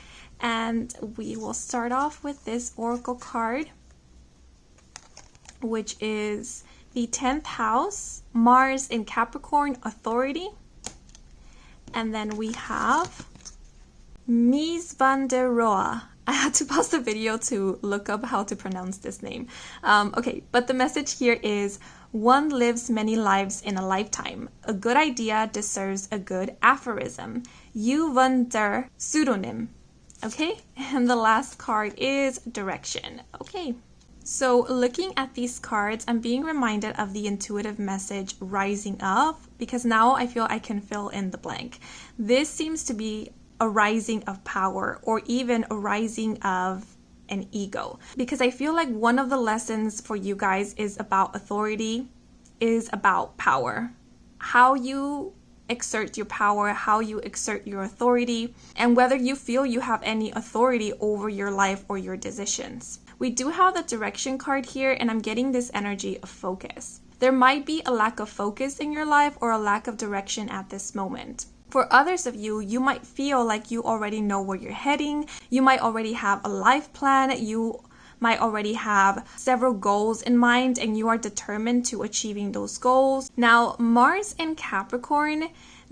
[SPEAKER 1] And we will start off with this oracle card, which is the 10th house, Mars in Capricorn, authority. And then we have Mies van der Rohe. I had to pause the video to look up how to pronounce this name. Okay, but the message here is: one lives many lives in a lifetime. A good idea deserves a good aphorism. You van der pseudonym. Okay, and the last card is direction. Okay, so looking at these cards, I'm being reminded of the intuitive message rising up, because now I feel I can fill in the blank. This seems to be a rising of power, or even a rising of an ego, because I feel like one of the lessons for you guys is about authority, is about power. How you exert your power, how you exert your authority, and whether you feel you have any authority over your life or your decisions. We do have the direction card here, and I'm getting this energy of focus. There might be a lack of focus in your life or a lack of direction at this moment. For others of you, you might feel like you already know where you're heading. You might already have a life plan. You might already have several goals in mind, and you are determined to achieving those goals. Now, Mars in Capricorn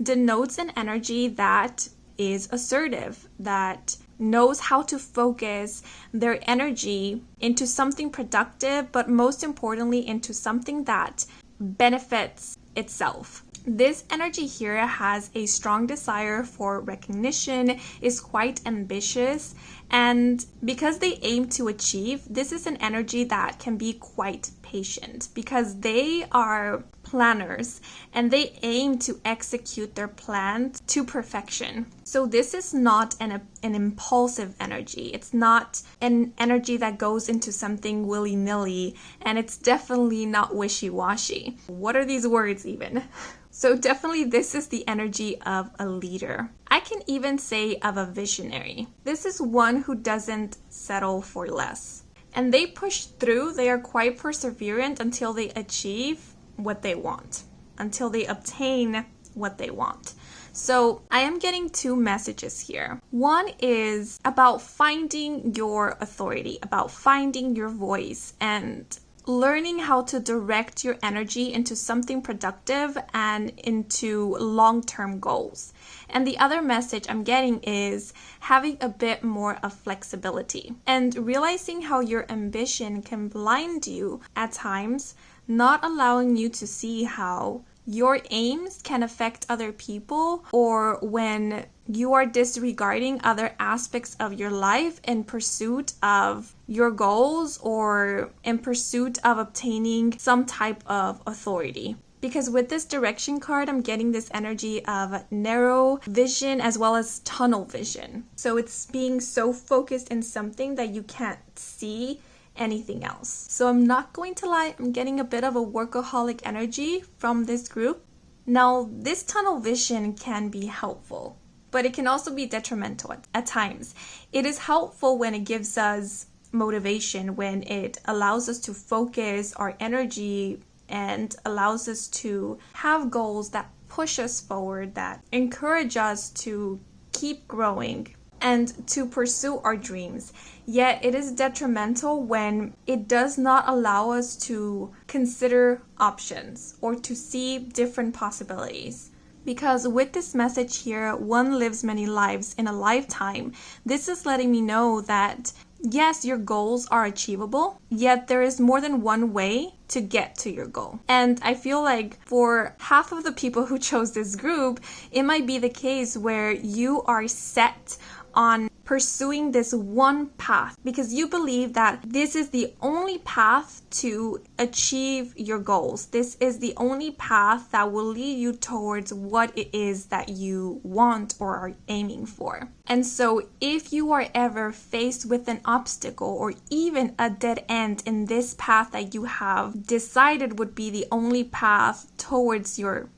[SPEAKER 1] denotes an energy that is assertive, that knows how to focus their energy into something productive, but most importantly, into something that benefits itself. This energy here has a strong desire for recognition, is quite ambitious, and because they aim to achieve, this is an energy that can be quite patient, because they are planners and they aim to execute their plans to perfection. So this is not an impulsive energy. It's not an energy that goes into something willy-nilly, and it's definitely not wishy-washy. What are these words even? So definitely this is the energy of a leader. I can even say of a visionary. This is one who doesn't settle for less. And they push through. They are quite perseverant until they achieve what they want, until they obtain what they want. So I am getting two messages here. One is about finding your authority, about finding your voice, and learning how to direct your energy into something productive and into long-term goals. And the other message I'm getting is having a bit more of flexibility and realizing how your ambition can blind you at times, not allowing you to see how your aims can affect other people, or when you are disregarding other aspects of your life in pursuit of your goals or in pursuit of obtaining some type of authority. Because with this direction card, I'm getting this energy of narrow vision as well as tunnel vision. So it's being so focused in something that you can't see anything else. So I'm not going to lie, I'm getting a bit of a workaholic energy from this group. Now, this tunnel vision can be helpful, but it can also be detrimental at times. It is helpful when it gives us motivation, when it allows us to focus our energy and allows us to have goals that push us forward, that encourage us to keep growing and to pursue our dreams. Yet it is detrimental when it does not allow us to consider options or to see different possibilities. Because with this message here, one lives many lives in a lifetime, this is letting me know that yes, your goals are achievable, yet there is more than one way to get to your goal. And I feel like for half of the people who chose this group, it might be the case where you are set on pursuing this one path because you believe that this is the only path to achieve your goals. This is the only path that will lead you towards what it is that you want or are aiming for. And so if you are ever faced with an obstacle or even a dead end in this path that you have decided would be the only path towards your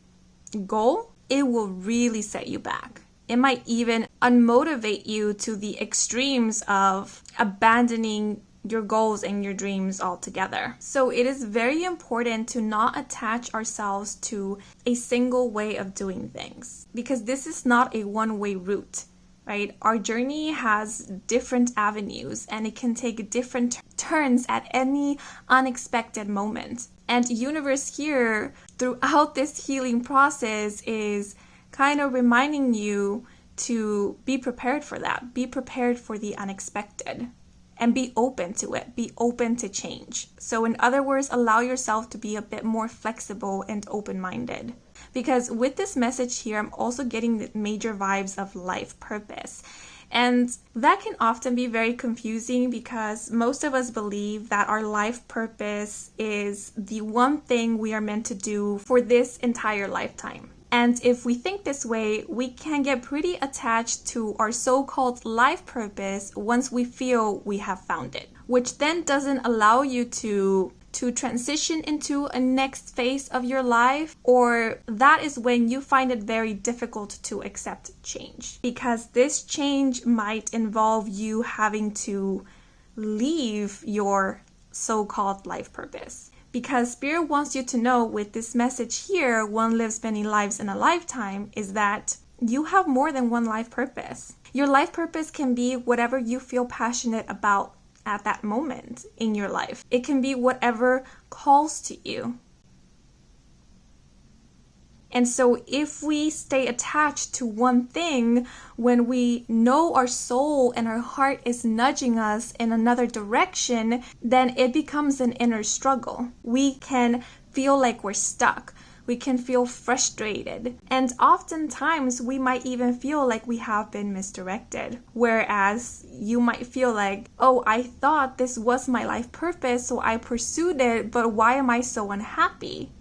[SPEAKER 1] goal, it will really set you back. It might even unmotivate you to the extremes of abandoning your goals and your dreams altogether. So it is very important to not attach ourselves to a single way of doing things because this is not a one-way route, right? Our journey has different avenues and it can take different turns at any unexpected moment. And universe here throughout this healing process is kind of reminding you to be prepared for that. Be prepared for the unexpected and be open to it. Be open to change. So in other words, allow yourself to be a bit more flexible and open-minded. Because with this message here, I'm also getting the major vibes of life purpose. And that can often be very confusing because most of us believe that our life purpose is the one thing we are meant to do for this entire lifetime. And if we think this way, we can get pretty attached to our so-called life purpose once we feel we have found it, which then doesn't allow you to transition into a next phase of your life, or that is when you find it very difficult to accept change because this change might involve you having to leave your so-called life purpose. Because Spirit wants you to know with this message here, one lives many lives in a lifetime, is that you have more than one life purpose. Your life purpose can be whatever you feel passionate about at that moment in your life. It can be whatever calls to you. And so if we stay attached to one thing when we know our soul and our heart is nudging us in another direction, then it becomes an inner struggle. We can feel like we're stuck. We can feel frustrated. And oftentimes we might even feel like we have been misdirected. Whereas you might feel like, oh, I thought this was my life purpose, so I pursued it, but why am I so unhappy?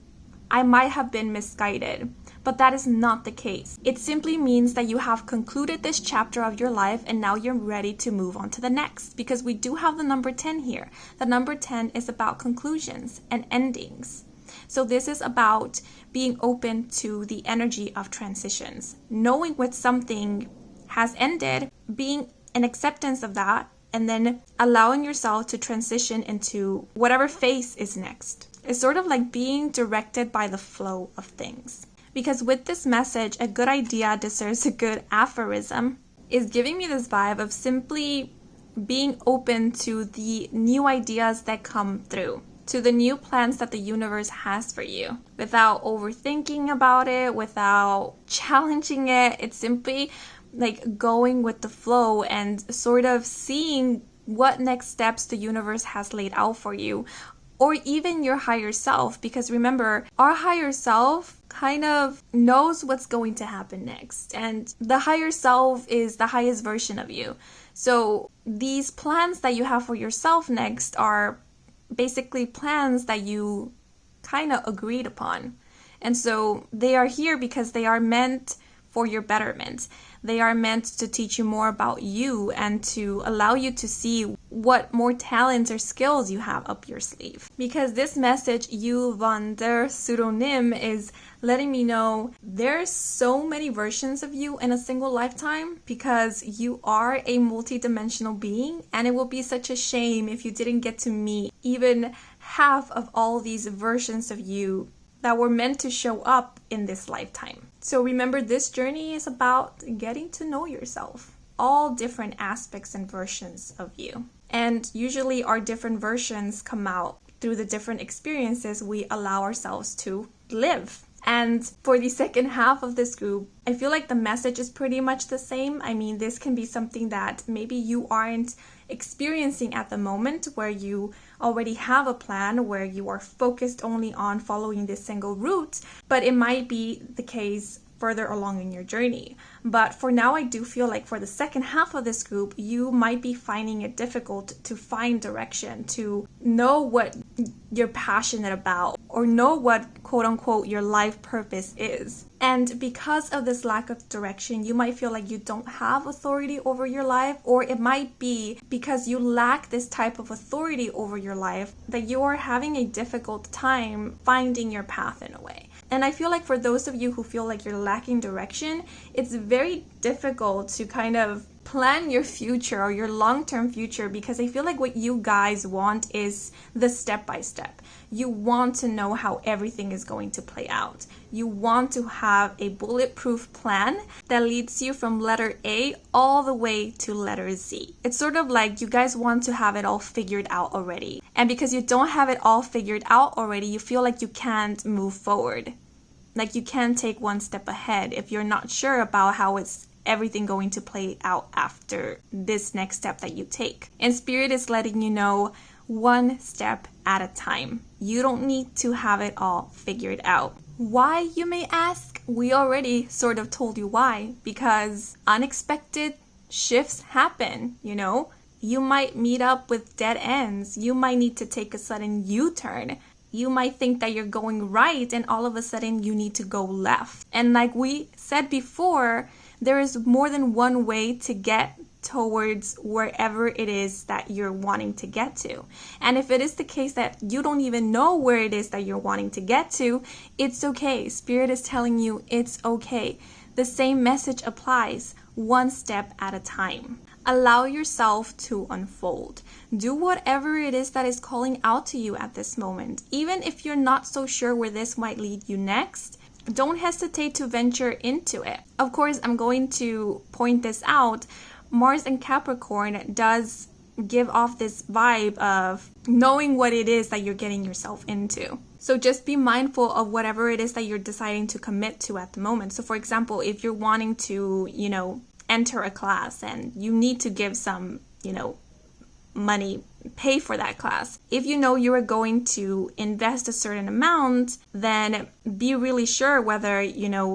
[SPEAKER 1] I might have been misguided, but that is not the case. It simply means that you have concluded this chapter of your life and now you're ready to move on to the next, because we do have the number 10 here. The number 10 is about conclusions and endings. So this is about being open to the energy of transitions, knowing when something has ended, being an acceptance of that, and then allowing yourself to transition into whatever phase is next. It's sort of like being directed by the flow of things. Because with this message, a good idea deserves a good aphorism is giving me this vibe of simply being open to the new ideas that come through, to the new plans that the universe has for you, without overthinking about it, without challenging it. It's simply like going with the flow and sort of seeing what next steps the universe has laid out for you, or even your higher self. Because remember, our higher self kind of knows what's going to happen next, and the higher self is the highest version of you. So these plans that you have for yourself next are basically plans that you kind of agreed upon. And so they are here because they are meant for your betterment. They are meant to teach you more about you and to allow you to see what more talents or skills you have up your sleeve. Because this message, You van der pseudonym, is letting me know there's so many versions of you in a single lifetime, because you are a multidimensional being, and it will be such a shame if you didn't get to meet even half of all these versions of you that were meant to show up in this lifetime. So remember, this journey is about getting to know yourself, all different aspects and versions of you. And usually our different versions come out through the different experiences we allow ourselves to live. And for the second half of this group, I feel like the message is pretty much the same. I mean, this can be something that maybe you aren't experiencing at the moment, where you already have a plan, where you are focused only on following this single route, but it might be the case further along in your journey. But for now, I do feel like for the second half of this group, you might be finding it difficult to find direction, to know what you're passionate about, or know what quote unquote your life purpose is. And because of this lack of direction, you might feel like you don't have authority over your life, or it might be because you lack this type of authority over your life that you are having a difficult time finding your path in a way. And I feel like for those of you who feel like you're lacking direction, it's very difficult to kind of plan your future or your long-term future, because I feel like what you guys want is the step-by-step. You want to know how everything is going to play out. You want to have a bulletproof plan that leads you from letter A all the way to letter Z. It's sort of like you guys want to have it all figured out already. And because you don't have it all figured out already, you feel like you can't move forward. Like you can't take one step ahead if you're not sure about how it's everything going to play out after this next step that you take. And Spirit is letting you know, one step at a time. You don't need to have it all figured out. Why, you may ask? We already sort of told you why. Because unexpected shifts happen, you know? You might meet up with dead ends. You might need to take a sudden U-turn. You might think that you're going right, and all of a sudden you need to go left. And like we said before, there is more than one way to get towards wherever it is that you're wanting to get to. And if it is the case that you don't even know where it is that you're wanting to get to, it's okay. Spirit is telling you it's okay. The same message applies, one step at a time. Allow yourself to unfold. Do whatever it is that is calling out to you at this moment. Even if you're not so sure where this might lead you next, don't hesitate to venture into it. Of course, I'm going to point this out. Mars in Capricorn does give off this vibe of knowing what it is that you're getting yourself into. So just be mindful of whatever it is that you're deciding to commit to at the moment. So for example, if you're wanting to, enter a class and you need to give some, money, pay for that class. If you know you are going to invest a certain amount, then be really sure whether,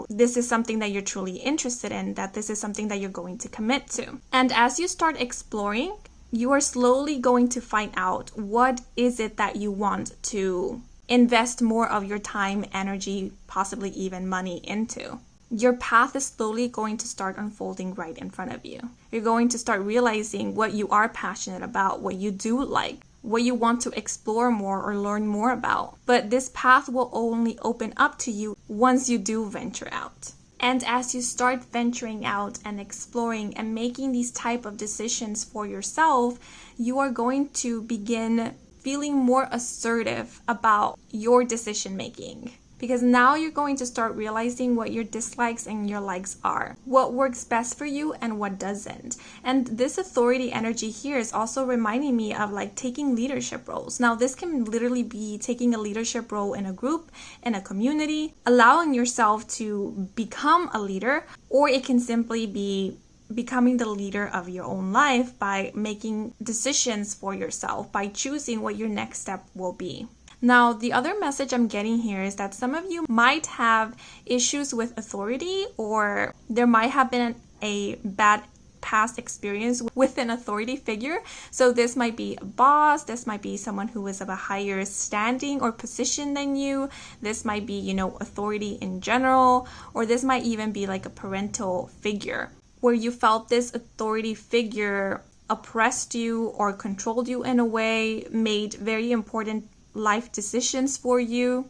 [SPEAKER 1] this is something that you're truly interested in, that this is something that you're going to commit to. And as you start exploring, you are slowly going to find out what is it that you want to invest more of your time, energy, possibly even money into. Your path is slowly going to start unfolding right in front of you. You're going to start realizing what you are passionate about, what you do like, what you want to explore more or learn more about. But this path will only open up to you once you do venture out. And as you start venturing out and exploring and making these type of decisions for yourself, you are going to begin feeling more assertive about your decision making. Because now you're going to start realizing what your dislikes and your likes are, what works best for you and what doesn't. And this authority energy here is also reminding me of like taking leadership roles. Now this can literally be taking a leadership role in a group, in a community, allowing yourself to become a leader, or it can simply be becoming the leader of your own life by making decisions for yourself, by choosing what your next step will be. Now, the other message I'm getting here is that some of you might have issues with authority, or there might have been a bad past experience with an authority figure. So this might be a boss, this might be someone who is of a higher standing or position than you, this might be, authority in general, or this might even be like a parental figure where you felt this authority figure oppressed you or controlled you in a way, made very important life decisions for you,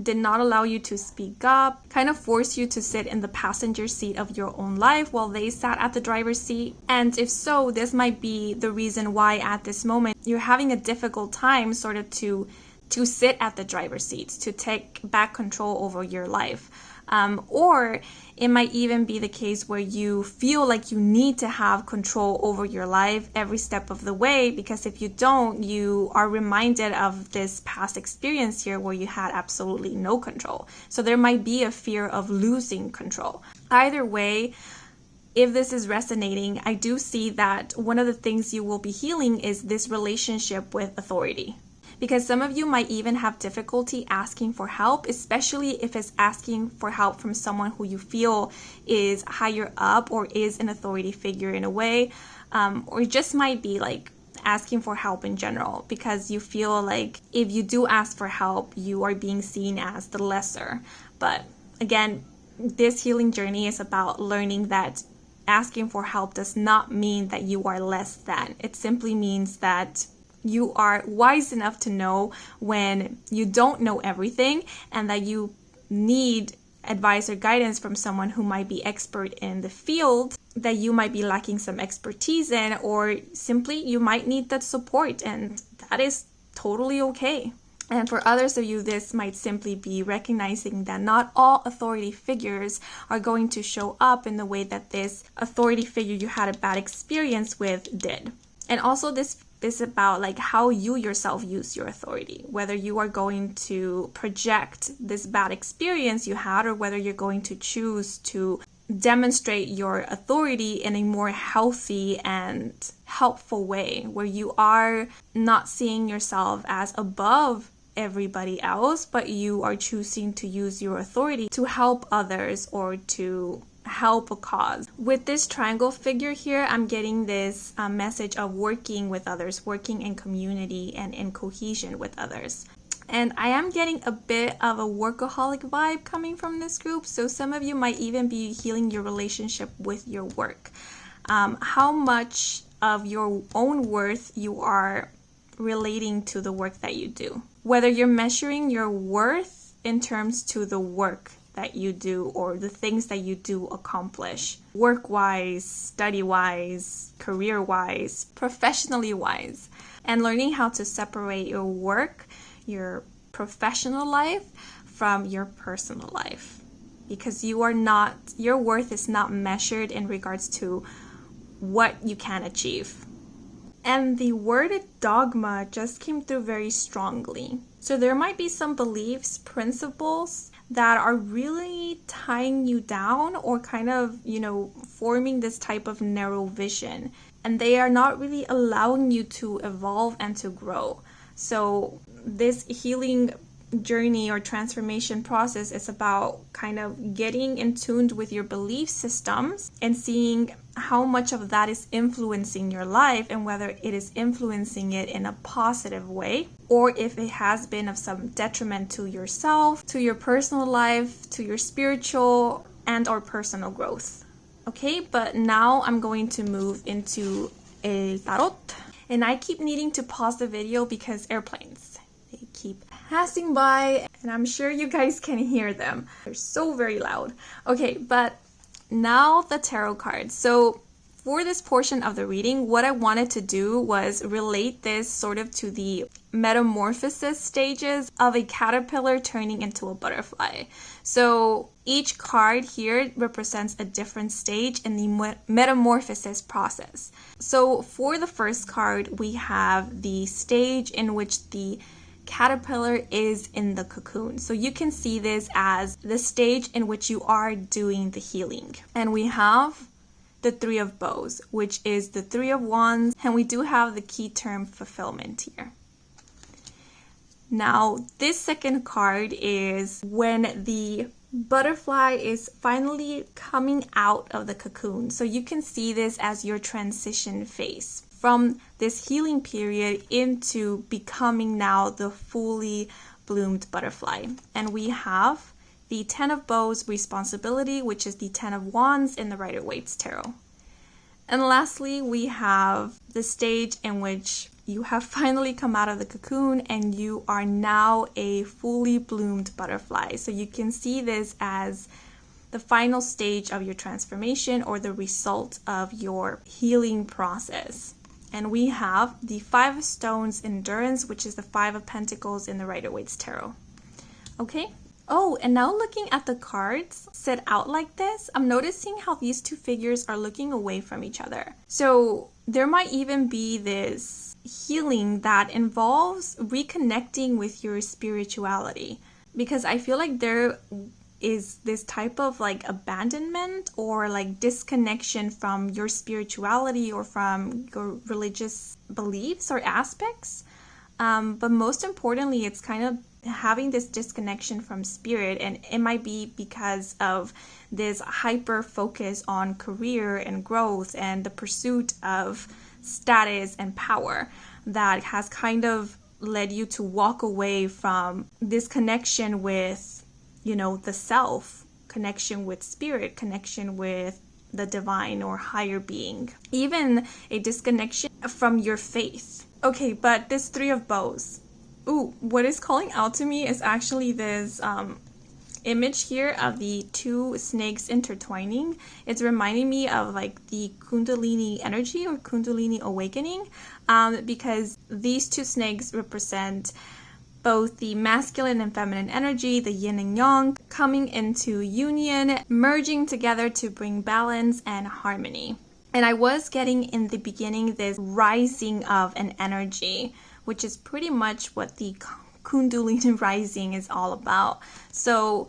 [SPEAKER 1] did not allow you to speak up, kind of forced you to sit in the passenger seat of your own life while they sat at the driver's seat. And if so, this might be the reason why at this moment you're having a difficult time sort of to sit at the driver's seat, to take back control over your life. Or it might even be the case where you feel like you need to have control over your life every step of the way, because if you don't, you are reminded of this past experience here where you had absolutely no control. So there might be a fear of losing control. Either way, if this is resonating, I do see that one of the things you will be healing is this relationship with authority. Because some of you might even have difficulty asking for help, especially if it's asking for help from someone who you feel is higher up or is an authority figure in a way, or it just might be like asking for help in general, because you feel like if you do ask for help, you are being seen as the lesser. But again, this healing journey is about learning that asking for help does not mean that you are less than. It simply means that you are wise enough to know when you don't know everything and that you need advice or guidance from someone who might be expert in the field that you might be lacking some expertise in, or simply you might need that support, and that is totally okay. And for others of you, this might simply be recognizing that not all authority figures are going to show up in the way that this authority figure you had a bad experience with did. And also this is about like how you yourself use your authority, whether you are going to project this bad experience you had or whether you're going to choose to demonstrate your authority in a more healthy and helpful way, where you are not seeing yourself as above everybody else, but you are choosing to use your authority to help others or to help a cause. With this triangle figure here, I'm getting this message of working with others, working in community and in cohesion with others. And I am getting a bit of a workaholic vibe coming from this group, so some of you might even be healing your relationship with your work. How much of your own worth you are relating to the work that you do. Whether you're measuring your worth in terms to the work that you do or the things that you do accomplish, work-wise, study-wise, career-wise, professionally-wise, and learning how to separate your work, your professional life from your personal life, because your worth is not measured in regards to what you can achieve. And the word dogma just came through very strongly. So there might be some beliefs, principles that are really tying you down or kind of, forming this type of narrow vision. And they are not really allowing you to evolve and to grow. So this healing journey or transformation process is about kind of getting in tune with your belief systems and seeing how much of that is influencing your life and whether it is influencing it in a positive way or if it has been of some detriment to yourself, to your personal life, to your spiritual and or personal growth. Okay, but now I'm going to move into El Tarot. And I keep needing to pause the video because airplanes, they keep passing by and I'm sure you guys can hear them. They're so very loud. Okay, but now the tarot cards. So for this portion of the reading, what I wanted to do was relate this sort of to the metamorphosis stages of a caterpillar turning into a butterfly. So each card here represents a different stage in the metamorphosis process. So for the first card, we have the stage in which the caterpillar is in the cocoon. So you can see this as the stage in which you are doing the healing. And we have the Three of Bows, which is the 3 of Wands, and we do have the key term fulfillment here. Now, this second card is when the butterfly is finally coming out of the cocoon. So you can see this as your transition phase from this healing period into becoming now the fully bloomed butterfly. And we have the 10 of Bows responsibility, which is the 10 of Wands in the Rider-Waite's Tarot. And lastly, we have the stage in which you have finally come out of the cocoon and you are now a fully bloomed butterfly. So you can see this as the final stage of your transformation or the result of your healing process. And we have the 5 of Stones endurance, which is the 5 of Pentacles in the Rider-Waite's Tarot. Okay. Oh, and now looking at the cards set out like this, I'm noticing how these two figures are looking away from each other. So there might even be this healing that involves reconnecting with your spirituality, because I feel like there is this type of like abandonment or like disconnection from your spirituality or from your religious beliefs or aspects. But most importantly, it's kind of having this disconnection from spirit, and it might be because of this hyper focus on career and growth and the pursuit of status and power that has kind of led you to walk away from this connection with, you know, the self, connection with spirit, connection with the divine or higher being, even a disconnection from your faith. Okay, but this 3 of Bows. Ooh, what is calling out to me is actually this image here of the 2 snakes intertwining. It's reminding me of like the Kundalini energy or Kundalini awakening, because these 2 snakes represent both the masculine and feminine energy, the yin and yang, coming into union, merging together to bring balance and harmony. And I was getting in the beginning this rising of an energy, which is pretty much what the Kundalini rising is all about. So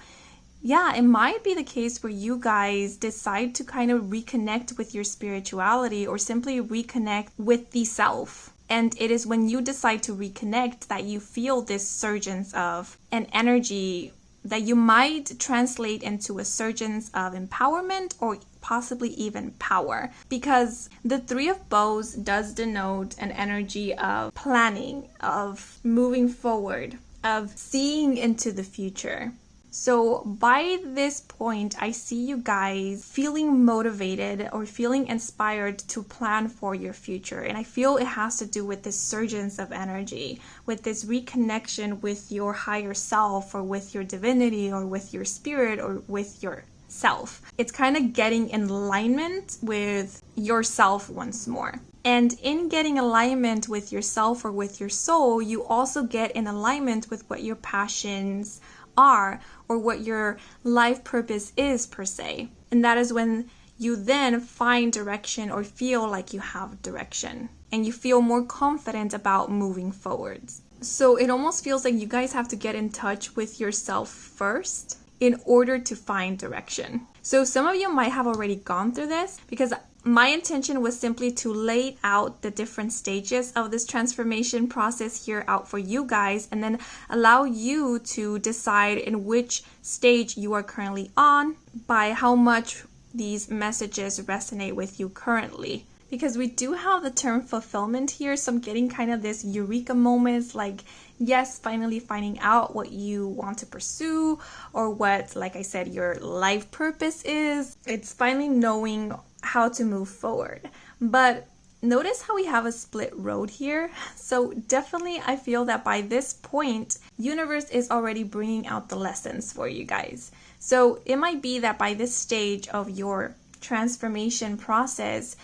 [SPEAKER 1] yeah, it might be the case where you guys decide to kind of reconnect with your spirituality or simply reconnect with the self. And it is when you decide to reconnect that you feel this surgence of an energy that you might translate into a surgence of empowerment or possibly even power. Because the 3 of Bows does denote an energy of planning, of moving forward, of seeing into the future. So by this point, I see you guys feeling motivated or feeling inspired to plan for your future. And I feel it has to do with this surgence of energy, with this reconnection with your higher self or with your divinity or with your spirit or with your self. It's kind of getting in alignment with yourself once more. And in getting alignment with yourself or with your soul, you also get in alignment with what your passions are or what your life purpose is per se. And that is when you then find direction or feel like you have direction and you feel more confident about moving forward. So it almost feels like you guys have to get in touch with yourself first in order to find direction. So some of you might have already gone through this, because my intention was simply to lay out the different stages of this transformation process here out for you guys, and then allow you to decide in which stage you are currently on by how much these messages resonate with you currently. Because we do have the term fulfillment here, so I'm getting kind of this eureka moments, like, yes, finally finding out what you want to pursue or what, like I said, your life purpose is. It's finally knowing how to move forward. But notice how we have a split road here. So definitely I feel that by this point, universe is already bringing out the lessons for you guys. So it might be that by this stage of your transformation process,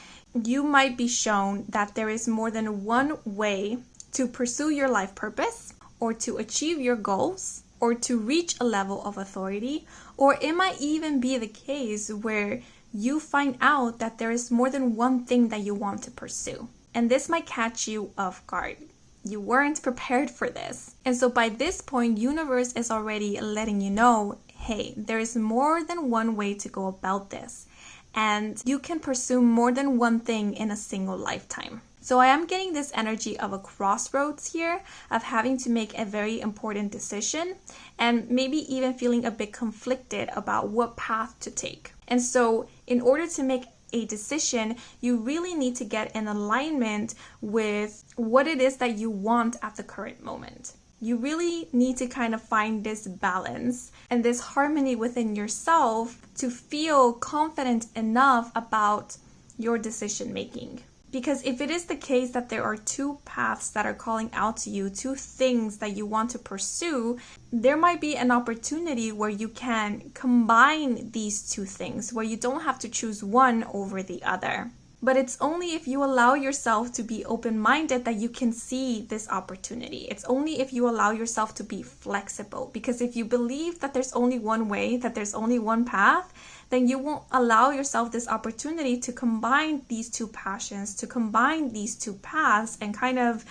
[SPEAKER 1] you might be shown that there is more than one way to pursue your life purpose or to achieve your goals or to reach a level of authority. Or it might even be the case where you find out that there is more than one thing that you want to pursue. And this might catch you off guard. You weren't prepared for this. And so by this point, universe is already letting you know, hey, there is more than one way to go about this. And you can pursue more than one thing in a single lifetime. So I am getting this energy of a crossroads here, of having to make a very important decision and maybe even feeling a bit conflicted about what path to take. And so in order to make a decision, you really need to get in alignment with what it is that you want at the current moment. You really need to kind of find this balance and this harmony within yourself to feel confident enough about your decision making. Because if it is the case that there are two paths that are calling out to you, two things that you want to pursue, there might be an opportunity where you can combine these two things, where you don't have to choose one over the other. But it's only if you allow yourself to be open-minded that you can see this opportunity. It's only if you allow yourself to be flexible. Because if you believe that there's only one way, that there's only one path, then you won't allow yourself this opportunity to combine these two passions, to combine these two paths and kind of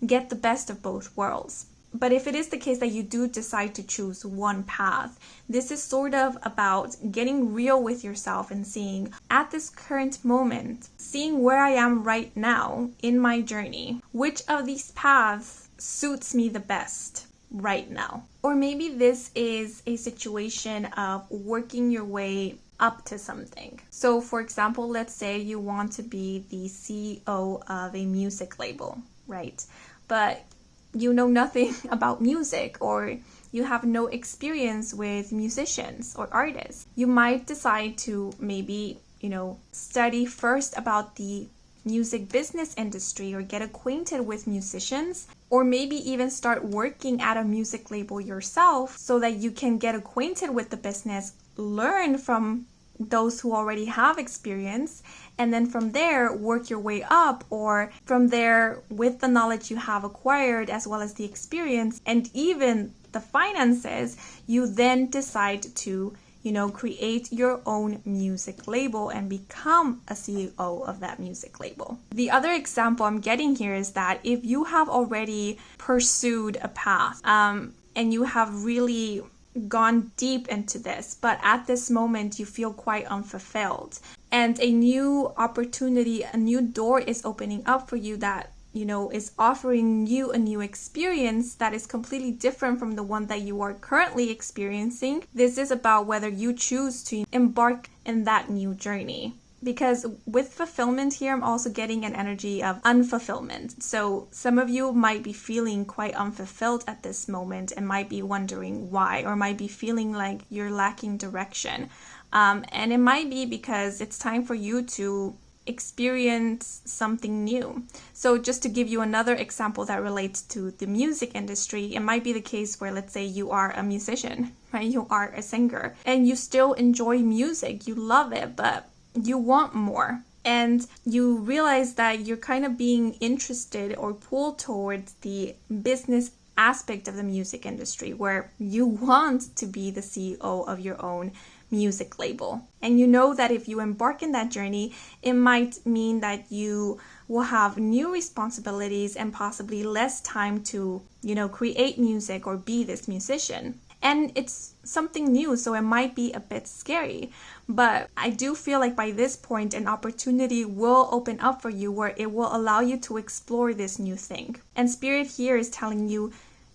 [SPEAKER 1] get the best of both worlds. But if it is the case that you do decide to choose one path, this is sort of about getting real with yourself and seeing at this current moment, seeing where I am right now in my journey, which of these paths suits me the best right now. Or maybe this is a situation of working your way up to something. So for example, let's say you want to be the CEO of a music label, right? But you know nothing about music, or you have no experience with musicians or artists. You might decide to maybe, study first about the music business industry or get acquainted with musicians, or maybe even start working at a music label yourself so that you can get acquainted with the business, learn from those who already have experience, and then from there work your way up, or from there with the knowledge you have acquired as well as the experience and even the finances, you then decide to create your own music label and become a CEO of that music label. The other example I'm getting here is that if you have already pursued a path and you have really gone deep into this, but at this moment you feel quite unfulfilled and a new opportunity, a new door is opening up for you that is offering you a new experience that is completely different from the one that you are currently experiencing. This is about whether you choose to embark in that new journey. Because with fulfillment here, I'm also getting an energy of unfulfillment. So some of you might be feeling quite unfulfilled at this moment and might be wondering why, or might be feeling like you're lacking direction. And it might be because it's time for you to experience something new. So just to give you another example that relates to the music industry, it might be the case where, let's say you are a musician, right? You are a singer and you still enjoy music, you love it, but you want more. And you realize that you're kind of being interested or pulled towards the business aspect of the music industry where you want to be the CEO of your own music label. And you know that if you embark in that journey, it might mean that you will have new responsibilities and possibly less time to, create music or be this musician. And it's something new, so it might be a bit scary. But I do feel like by this point, an opportunity will open up for you where it will allow you to explore this new thing. And Spirit here is telling you,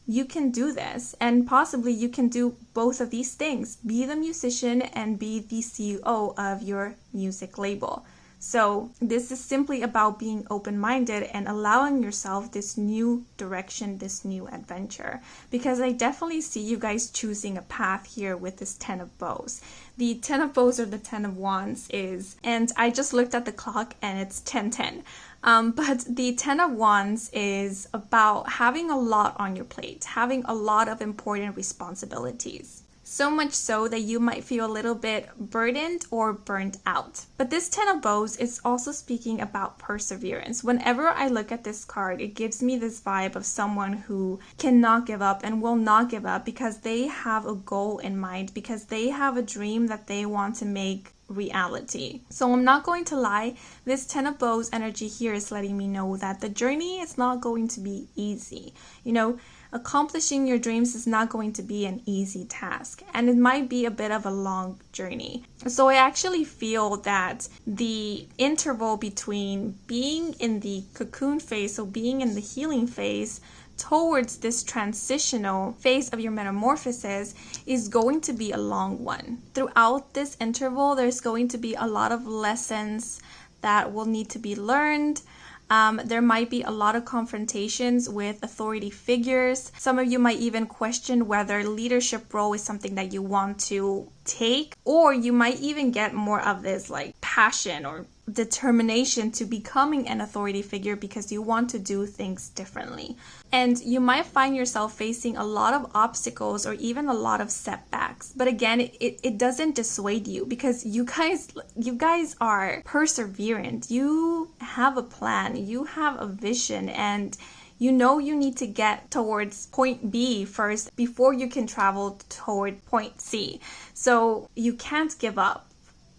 [SPEAKER 1] you can do this, and possibly you can do both of these things. Be the musician and be the CEO of your music label. So this is simply about being open-minded and allowing yourself this new direction, this new adventure. Because I definitely see you guys choosing a path here with this 10 of bows. The 10 of bows or the 10 of wands is, and I just looked at the clock and it's 10:10. But the 10 of wands is about having a lot on your plate, having a lot of important responsibilities. So much so that you might feel a little bit burdened or burnt out. But this 10 of bows is also speaking about perseverance. Whenever I look at this card, it gives me this vibe of someone who cannot give up and will not give up because they have a goal in mind, because they have a dream that they want to make reality. So I'm not going to lie, this 10 of Bows energy here is letting me know that the journey is not going to be easy. You know, accomplishing your dreams is not going to be an easy task, and it might be a bit of a long journey. So I actually feel that the interval between being in the cocoon phase, so being in the healing phase, towards this transitional phase of your metamorphosis is going to be a long one. Throughout this interval, there's going to be a lot of lessons that will need to be learned. There might be a lot of confrontations with authority figures. Some of you might even question whether leadership role is something that you want to take, or you might even get more of this like passion or determination to becoming an authority figure because you want to do things differently. And you might find yourself facing a lot of obstacles or even a lot of setbacks. But again, it doesn't dissuade you because you guys are perseverant. You have a plan, you have a vision, and you know you need to get towards point B first before you can travel toward point C. So you can't give up.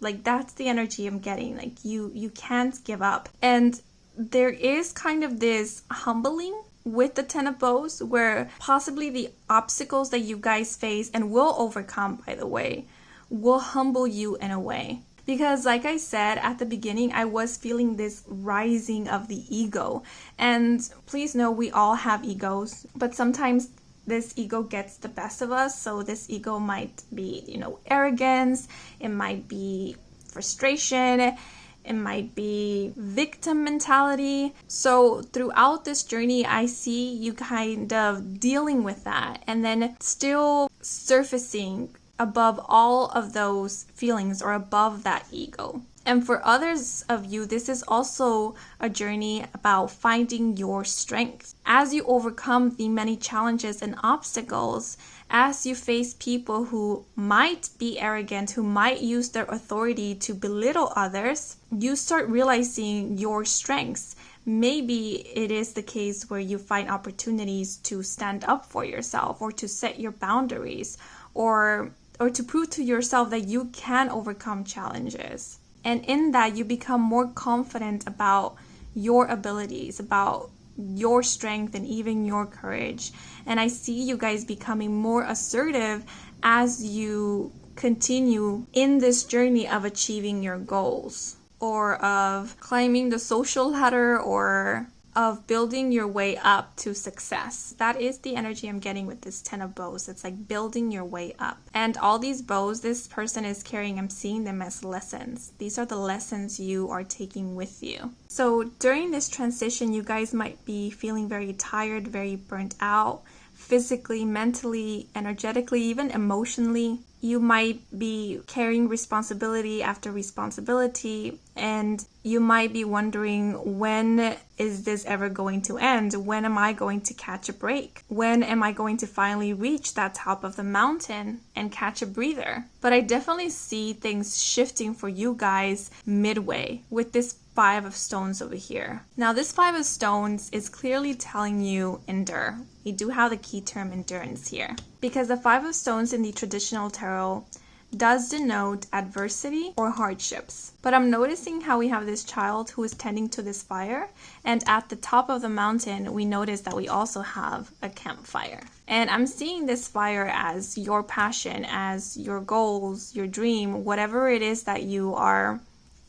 [SPEAKER 1] Like, that's the energy I'm getting. Like, you can't give up. And there is kind of this humbling with the 10 of Bows where possibly the obstacles that you guys face and will overcome, by the way, will humble you in a way. Because like I said at the beginning, I was feeling this rising of the ego. And please know we all have egos, but sometimes this ego gets the best of us. So this ego might be, arrogance. It might be frustration. It might be victim mentality. So throughout this journey, I see you kind of dealing with that and then still surfacing above all of those feelings or above that ego. And for others of you, this is also a journey about finding your strength. As you overcome the many challenges and obstacles, as you face people who might be arrogant, who might use their authority to belittle others, you start realizing your strengths. Maybe it is the case where you find opportunities to stand up for yourself or to set your boundaries or to prove to yourself that you can overcome challenges. And in that, you become more confident about your abilities, about your strength, and even your courage. And I see you guys becoming more assertive as you continue in this journey of achieving your goals, or of climbing the social ladder, or of building your way up to success. That is the energy I'm getting with this 10 of Bows. It's like building your way up. And all these bows this person is carrying, I'm seeing them as lessons. These are the lessons you are taking with you. So during this transition, you guys might be feeling very tired, very burnt out, physically, mentally, energetically, even emotionally. You might be carrying responsibility after responsibility, and you might be wondering, when is this ever going to end? When am I going to catch a break? When am I going to finally reach that top of the mountain and catch a breather? But I definitely see things shifting for you guys midway with this 5 of Stones over here. Now this 5 of Stones is clearly telling you endure. We do have the key term endurance here, because the 5 of Stones in the traditional tarot does denote adversity or hardships. But I'm noticing how we have this child who is tending to this fire, and at the top of the mountain we notice that we also have a campfire. And I'm seeing this fire as your passion, as your goals, your dream, whatever it is that you are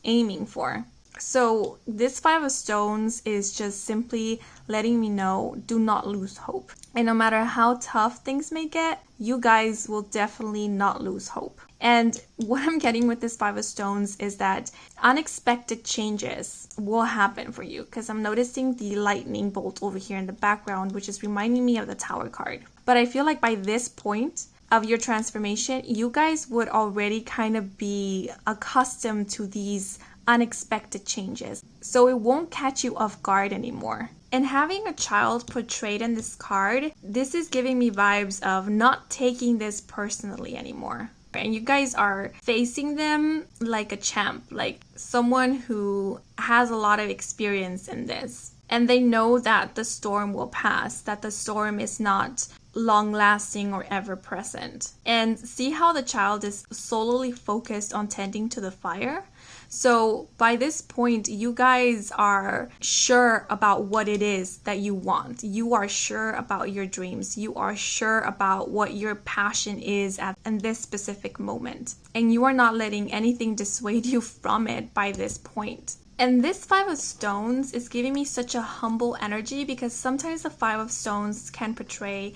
[SPEAKER 1] aiming for. So this 5 of Stones is just simply letting me know, do not lose hope. And no matter how tough things may get, you guys will definitely not lose hope. And what I'm getting with this 5 of Stones is that unexpected changes will happen for you, because I'm noticing the lightning bolt over here in the background, which is reminding me of the Tower card. But I feel like by this point of your transformation, you guys would already kind of be accustomed to these unexpected changes, so it won't catch you off guard anymore. And having a child portrayed in this card, this is giving me vibes of not taking this personally anymore. And you guys are facing them like a champ, like someone who has a lot of experience in this. And they know that the storm will pass, that the storm is not long-lasting or ever-present. And see how the child is solely focused on tending to the fire? So by this point, you guys are sure about what it is that you want. You are sure about your dreams. You are sure about what your passion is in this specific moment. And you are not letting anything dissuade you from it by this point. And this Five of Stones is giving me such a humble energy, because sometimes the Five of Stones can portray,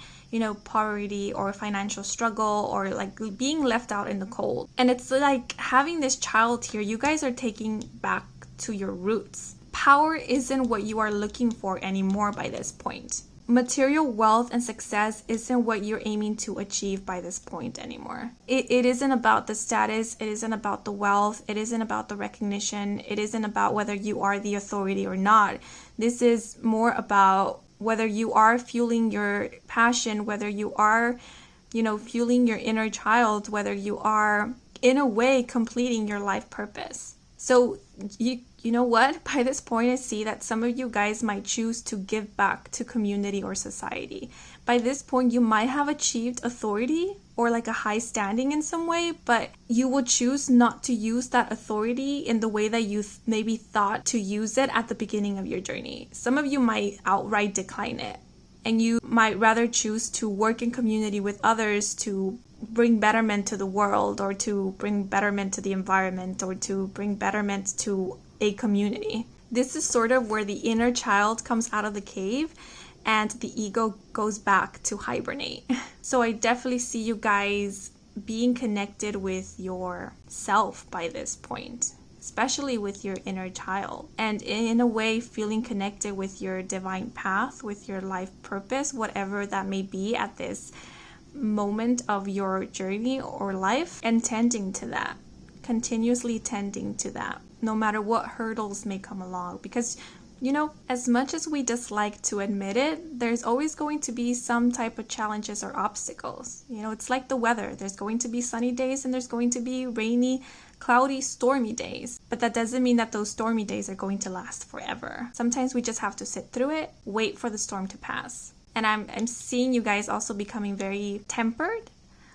[SPEAKER 1] poverty or financial struggle, or like being left out in the cold. And it's like having this child here, you guys are taking back to your roots. Power isn't what you are looking for anymore by this point. Material wealth and success isn't what you're aiming to achieve by this point anymore. It isn't about the status, it isn't about the wealth, it isn't about the recognition, it isn't about whether you are the authority or not. This is more about whether you are fueling your passion, whether you are, fueling your inner child, whether you are, in a way, completing your life purpose. So you know what? By this point, I see that some of you guys might choose to give back to community or society. By this point, you might have achieved authority or like a high standing in some way, but you will choose not to use that authority in the way that you maybe thought to use it at the beginning of your journey. Some of you might outright decline it, and you might rather choose to work in community with others to bring betterment to the world, or to bring betterment to the environment, or to bring betterment to a community. This is sort of where the inner child comes out of the cave and the ego goes back to hibernate. So I definitely see you guys being connected with yourself by this point, especially with your inner child, and in a way feeling connected with your divine path, with your life purpose, whatever that may be at this moment of your journey or life, and tending to that, continuously tending to that, no matter what hurdles may come along. Because as much as we dislike to admit it, there's always going to be some type of challenges or obstacles. It's like the weather. There's going to be sunny days and there's going to be rainy, cloudy, stormy days. But that doesn't mean that those stormy days are going to last forever. Sometimes we just have to sit through it, wait for the storm to pass. And I'm seeing you guys also becoming very tempered.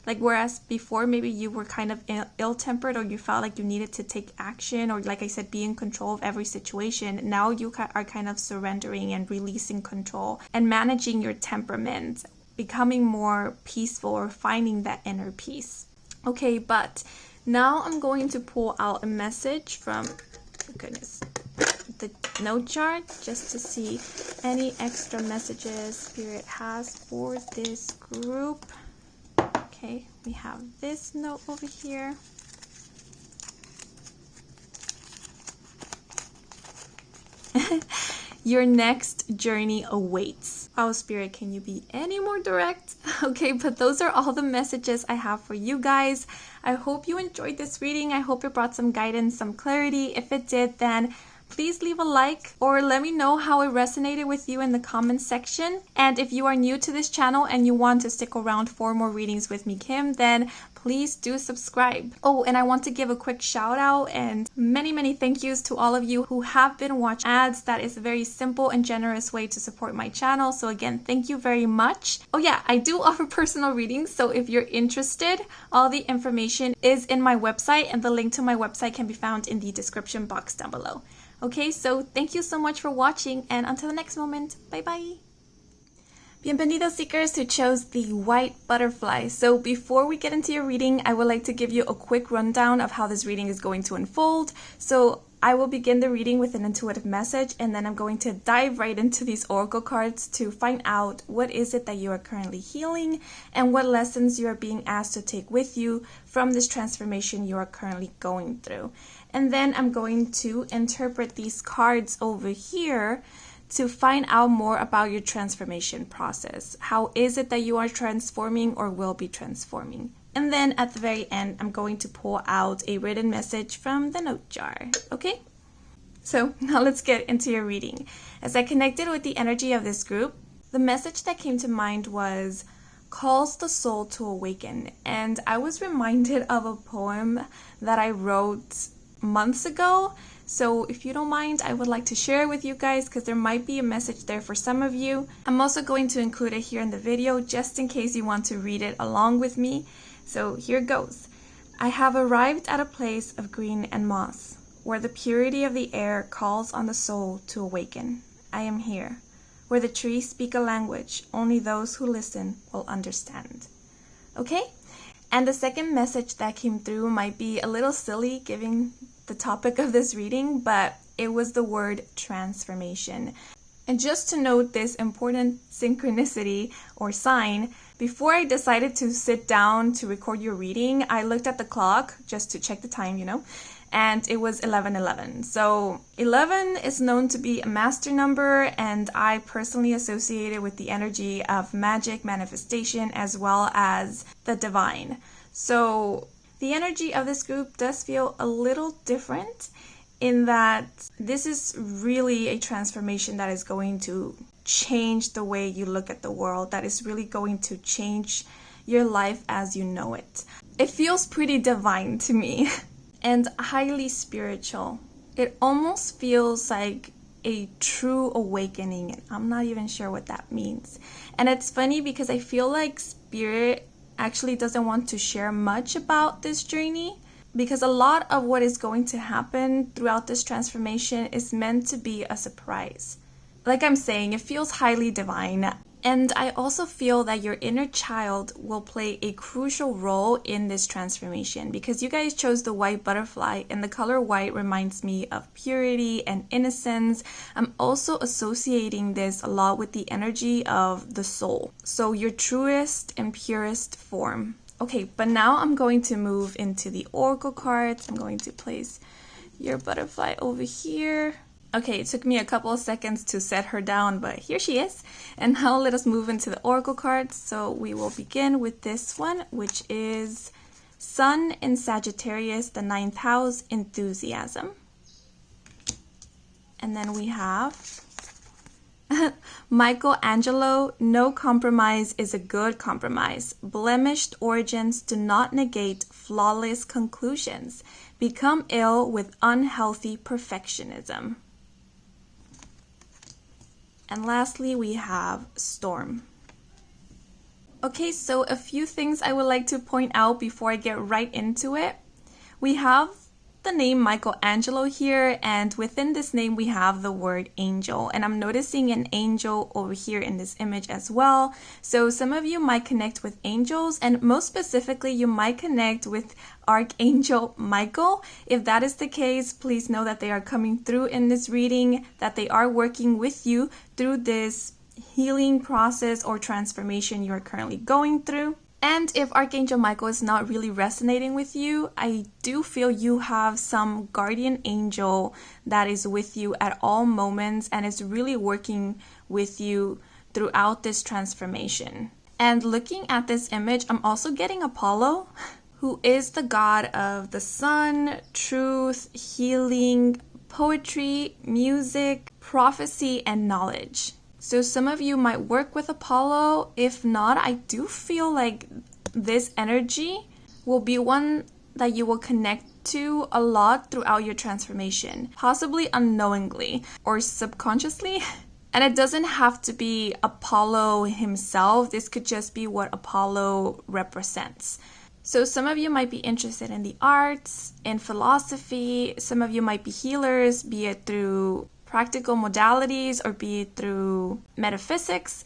[SPEAKER 1] Like, whereas before maybe you were kind of ill-tempered, or you felt like you needed to take action, or like I said, be in control of every situation. Now you are kind of surrendering and releasing control and managing your temperament, becoming more peaceful, or finding that inner peace. Okay, but now I'm going to pull out a message from, the note jar, just to see any extra messages Spirit has for this group. Okay, we have this note over here. Your next journey awaits. Oh, Spirit, can you be any more direct? Okay, but those are all the messages I have for you guys. I hope you enjoyed this reading. I hope it brought some guidance, some clarity. If it did, then please leave a like, or let me know how it resonated with you in the comments section. And if you are new to this channel and you want to stick around for more readings with me, Kim, then please do subscribe. Oh, and I want to give a quick shout out and many thank yous to all of you who have been watching ads. That is a very simple and generous way to support my channel. So again, thank you very much. Oh yeah, I do offer personal readings. So if you're interested, all the information is in my website, and the link to my website can be found in the description box down below. Okay, so thank you so much for watching, and until the next moment, bye-bye. Bienvenidos, seekers who chose the white butterfly. So before we get into your reading, I would like to give you a quick rundown of how this reading is going to unfold. So I will begin the reading with an intuitive message, and then I'm going to dive right into these oracle cards to find out what is it that you are currently healing and what lessons you are being asked to take with you from this transformation you are currently going through. And then I'm going to interpret these cards over here to find out more about your transformation process. How is it that you are transforming or will be transforming? And then at the very end, I'm going to pull out a written message from the note jar. Okay? So now let's get into your reading. As I connected with the energy of this group, the message that came to mind was calls the soul to awaken. And I was reminded of a poem that I wrote months ago. So if you don't mind, I would like to share it with you guys because there might be a message there for some of you. I'm also going to include it here in the video just in case you want to read it along with me. So here goes. I have arrived at a place of green and moss, where the purity of the air calls on the soul to awaken. I am here, where the trees speak a language only those who listen will understand. Okay? And the second message that came through might be a little silly given the topic of this reading, but it was the word transformation. And just to note this important synchronicity or sign, before I decided to sit down to record your reading, I looked at the clock just to check the time, and it was 11:11. So 11 is known to be a master number, and I personally associate it with the energy of magic, manifestation, as well as the divine. So the energy of this group does feel a little different in that this is really a transformation that is going to change the way you look at the world, that is really going to change your life as you know it. It feels pretty divine to me and highly spiritual. It almost feels like a true awakening, and I'm not even sure what that means. And it's funny because I feel like spirit actually doesn't want to share much about this journey, because a lot of what is going to happen throughout this transformation is meant to be a surprise. Like I'm saying, it feels highly divine. And I also feel that your inner child will play a crucial role in this transformation because you guys chose the white butterfly, and the color white reminds me of purity and innocence. I'm also associating this a lot with the energy of the soul. So your truest and purest form. Okay, but now I'm going to move into the oracle cards. I'm going to place your butterfly over here. Okay, it took me a couple of seconds to set her down, but here she is. And now let us move into the oracle cards. So we will begin with this one, which is Sun in Sagittarius, the 9th house, enthusiasm. And then we have Michelangelo, no compromise is a good compromise. Blemished origins do not negate flawless conclusions. Become ill with unhealthy perfectionism. And lastly, we have Storm. Okay, so a few things I would like to point out before I get right into it. We have the name Michelangelo here, and within this name we have the word angel, and I'm noticing an angel over here in this image as well. So some of you might connect with angels, and most specifically you might connect with Archangel Michael. If that is the case, please know that they are coming through in this reading, that they are working with you through this healing process or transformation you are currently going through. And if Archangel Michael is not really resonating with you, I do feel you have some guardian angel that is with you at all moments and is really working with you throughout this transformation. And looking at this image, I'm also getting Apollo, who is the god of the sun, truth, healing, poetry, music, prophecy, and knowledge. So some of you might work with Apollo. If not, I do feel like this energy will be one that you will connect to a lot throughout your transformation, possibly unknowingly or subconsciously. And it doesn't have to be Apollo himself. This could just be what Apollo represents. So some of you might be interested in the arts, in philosophy. Some of you might be healers, be it through practical modalities or be it through metaphysics,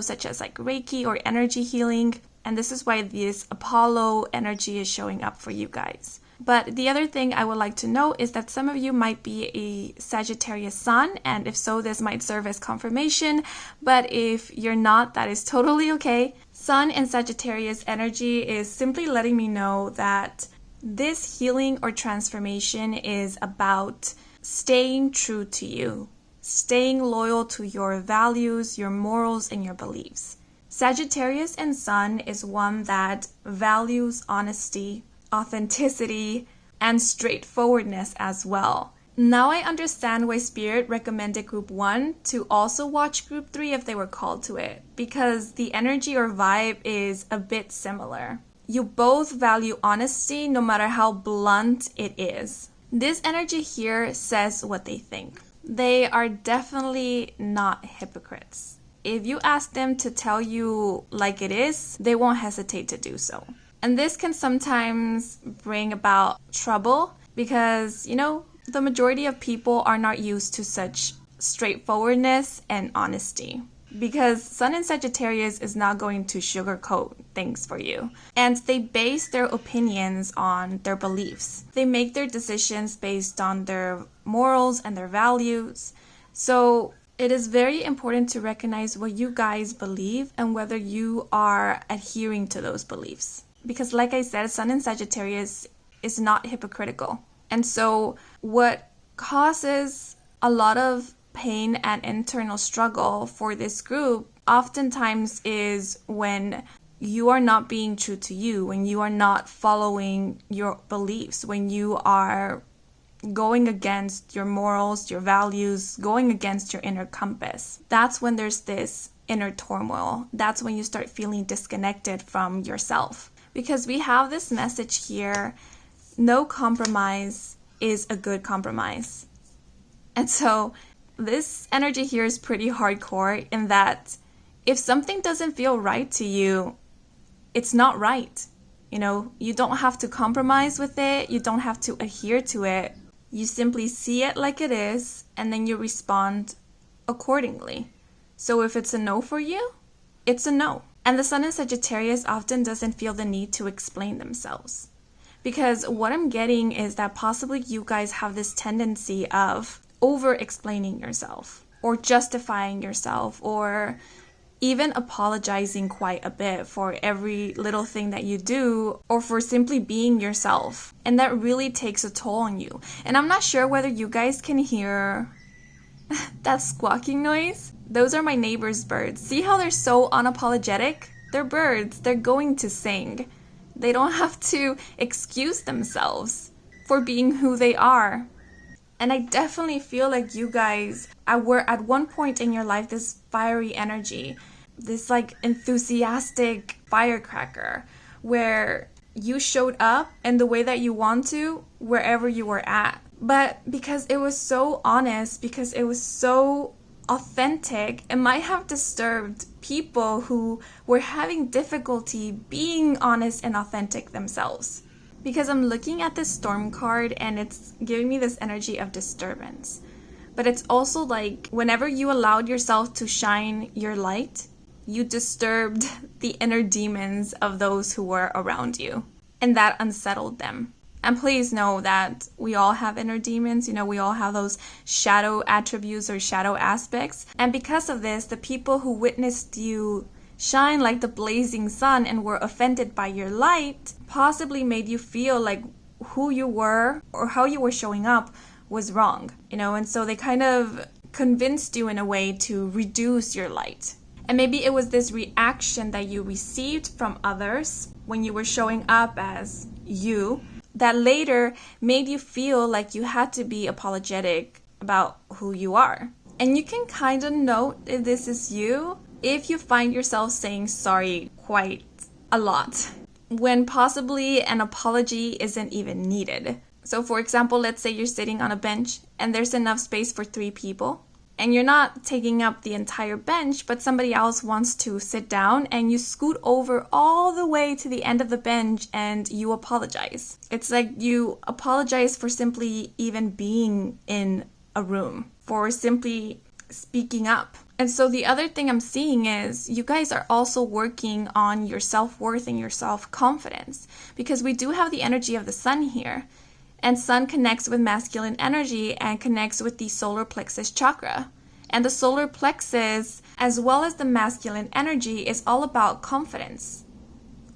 [SPEAKER 1] such as like Reiki or energy healing. And this is why this Apollo energy is showing up for you guys. But the other thing I would like to note is that some of you might be a Sagittarius sun, and if so, this might serve as confirmation. But if you're not, that is totally okay. Sun and Sagittarius energy is simply letting me know that this healing or transformation is about staying true to you, staying loyal to your values, your morals, and your beliefs. Sagittarius and Sun is one that values honesty, authenticity, and straightforwardness as well. Now I understand why Spirit recommended Group 1 to also watch Group 3 if they were called to it, because the energy or vibe is a bit similar. You both value honesty no matter how blunt it is. This energy here says what they think. They are definitely not hypocrites. If you ask them to tell you like it is, they won't hesitate to do so. And this can sometimes bring about trouble because, the majority of people are not used to such straightforwardness and honesty. Because Sun in Sagittarius is not going to sugarcoat things for you. And they base their opinions on their beliefs. They make their decisions based on their morals and their values. So it is very important to recognize what you guys believe and whether you are adhering to those beliefs. Because like I said, Sun in Sagittarius is not hypocritical. And so what causes a lot of pain and internal struggle for this group oftentimes is when you are not being true to you, when you are not following your beliefs, when you are going against your morals, your values, going against your inner compass. That's when there's this inner turmoil. That's when you start feeling disconnected from yourself. Because we have this message here, no compromise is a good compromise. And so this energy here is pretty hardcore in that if something doesn't feel right to you, it's not right. You don't have to compromise with it. You don't have to adhere to it. You simply see it like it is, and then you respond accordingly. So if it's a no for you, it's a no. And the Sun in Sagittarius often doesn't feel the need to explain themselves. Because what I'm getting is that possibly you guys have this tendency of over-explaining yourself or justifying yourself or even apologizing quite a bit for every little thing that you do or for simply being yourself. And that really takes a toll on you. And I'm not sure whether you guys can hear that squawking noise. Those are my neighbor's birds. See how they're so unapologetic? They're birds. They're going to sing. They don't have to excuse themselves for being who they are. And I definitely feel like you guys were at one point in your life this fiery energy, this enthusiastic firecracker where you showed up in the way that you want to wherever you were at. But because it was so honest, because it was so authentic, it might have disturbed people who were having difficulty being honest and authentic themselves. Because I'm looking at this storm card and it's giving me this energy of disturbance. But it's also like whenever you allowed yourself to shine your light, you disturbed the inner demons of those who were around you. And that unsettled them. And please know that we all have inner demons. We all have those shadow attributes or shadow aspects. And because of this, the people who witnessed you shine like the blazing sun and were offended by your light possibly made you feel like who you were or how you were showing up was wrong, and so they kind of convinced you in a way to reduce your light. And maybe it was this reaction that you received from others when you were showing up as you that later made you feel like you had to be apologetic about who you are. And you can kind of note if this is you if you find yourself saying sorry quite a lot when possibly an apology isn't even needed. So for example, let's say you're sitting on a bench and there's enough space for 3 people and you're not taking up the entire bench, but somebody else wants to sit down and you scoot over all the way to the end of the bench and you apologize. It's like you apologize for simply even being in a room, for simply speaking up. And so the other thing I'm seeing is you guys are also working on your self-worth and your self-confidence, because we do have the energy of the sun here. And sun connects with masculine energy and connects with the solar plexus chakra. And the solar plexus, as well as the masculine energy, is all about confidence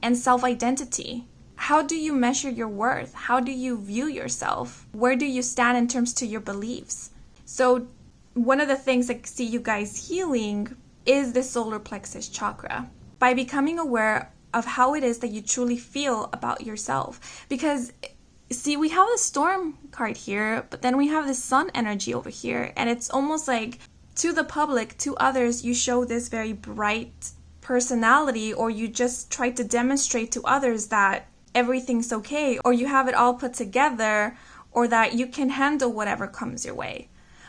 [SPEAKER 1] and self-identity. How do you measure your worth? How do you view yourself? Where do you stand in terms to your beliefs? So one of the things I see you guys healing is the solar plexus chakra by becoming aware of how it is that you truly feel about yourself. Because see, we have the storm card here, but then we have the sun energy over here. And it's almost like to the public, to others, you show this very bright personality, or you just try to demonstrate to others that everything's okay, or you have it all put together, or that you can handle whatever comes your way.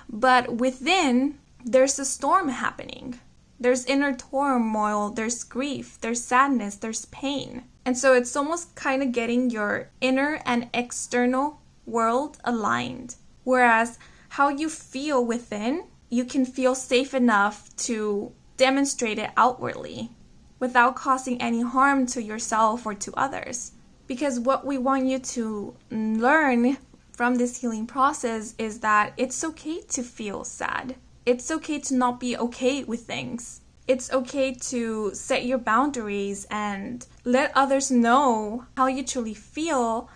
[SPEAKER 1] But within, there's a storm happening. There's inner turmoil, there's grief, there's sadness, there's pain. And so it's almost kind of getting your inner and external world aligned. Whereas how you feel within, you can feel safe enough to demonstrate it outwardly without causing any harm to yourself or to others. Because what we want you to learn from this healing process is that it's okay to feel sad. It's okay to not be okay with things. It's okay to set your boundaries and let others know how you truly feel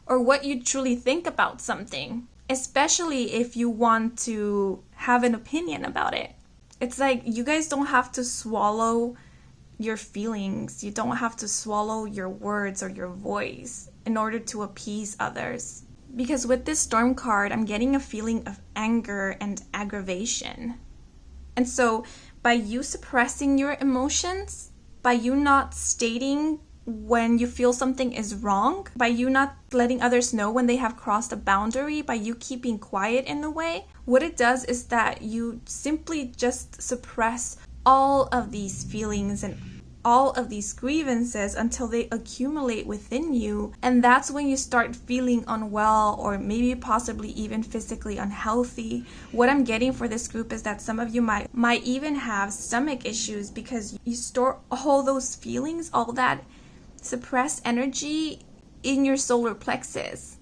[SPEAKER 1] or what you truly think about something, especially if you want to have an opinion about it. It's like you guys don't have to swallow your feelings. You don't have to swallow your words or your voice in order to appease others. Because with this storm card, I'm getting a feeling of anger and aggravation. And so by you suppressing your emotions, by you not stating when you feel something is wrong, by you not letting others know when they have crossed a boundary, by you keeping quiet in a way, what it does is that you simply just suppress all of these feelings and all of these grievances until they accumulate within you. And that's when you start feeling unwell or maybe possibly even physically unhealthy. What I'm getting for this group is that some of you might even have stomach issues because you store all those feelings, all that suppressed energy in your solar plexus,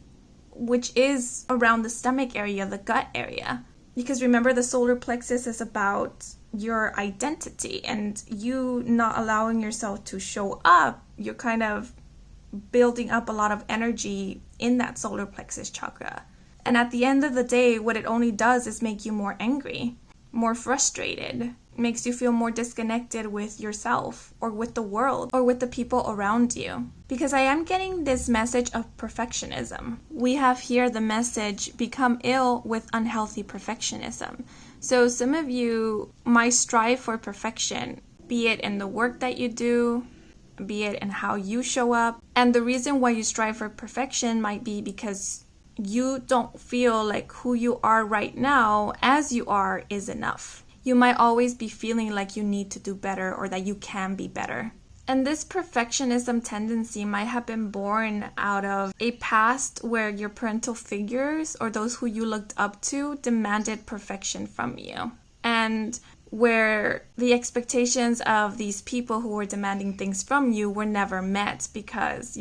[SPEAKER 1] which is around the stomach area, the gut area. Because remember, the solar plexus is about your identity, and you not allowing yourself to show up, you're kind of building up a lot of energy in that solar plexus chakra. And at the end of the day, what it only does is make you more angry, more frustrated, makes you feel more disconnected with yourself or with the world or with the people around you. Because I am getting this message of perfectionism. We have here the message, become ill with unhealthy perfectionism. So some of you might strive for perfection, be it in the work that you do, be it in how you show up. And the reason why you strive for perfection might be because you don't feel like who you are right now as you are is enough. You might always be feeling like you need to do better or that you can be better. And this perfectionism tendency might have been born out of a past where your parental figures or those who you looked up to demanded perfection from you. And where the expectations of these people who were demanding things from you were never met because,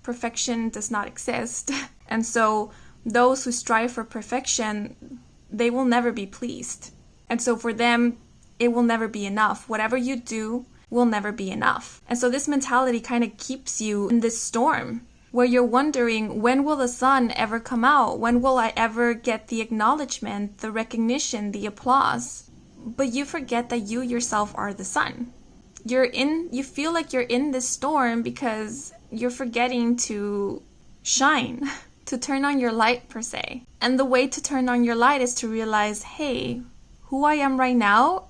[SPEAKER 1] perfection does not exist. And so those who strive for perfection, they will never be pleased. And so for them, it will never be enough. Whatever you do will never be enough. And so this mentality kind of keeps you in this storm where you're wondering, when will the sun ever come out? When will I ever get the acknowledgement, the recognition, the applause? But you forget that you yourself are the sun. You feel like you're in this storm because you're forgetting to shine, to turn on your light per se. And the way to turn on your light is to realize, hey, who I am right now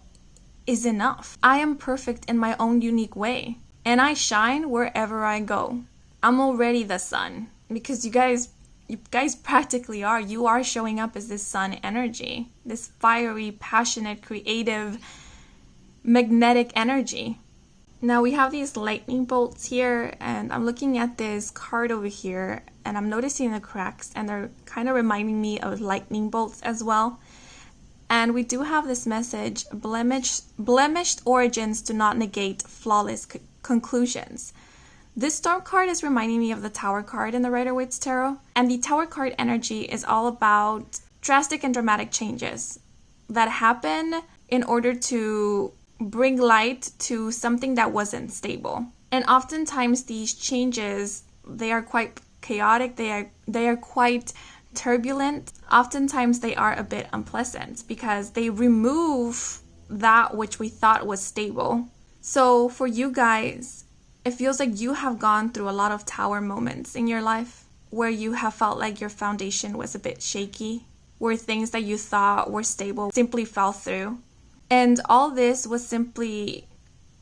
[SPEAKER 1] is enough. I am perfect in my own unique way. And I shine wherever I go. I'm already the sun. Because you guys practically are. You are showing up as this sun energy. This fiery, passionate, creative, magnetic energy. Now we have these lightning bolts here. And I'm looking at this card over here. And I'm noticing the cracks. And they're kind of reminding me of lightning bolts as well. And we do have this message, blemished origins do not negate flawless conclusions. This storm card is reminding me of the Tower card in the Rider-Waite's Tarot. And the Tower card energy is all about drastic and dramatic changes that happen in order to bring light to something that wasn't stable. And oftentimes these changes, they are quite chaotic, they are quite turbulent. Oftentimes they are a bit unpleasant because they remove that which we thought was stable. So for you guys, it feels like you have gone through a lot of tower moments in your life where you have felt like your foundation was a bit shaky, where things that you thought were stable simply fell through. And all this was simply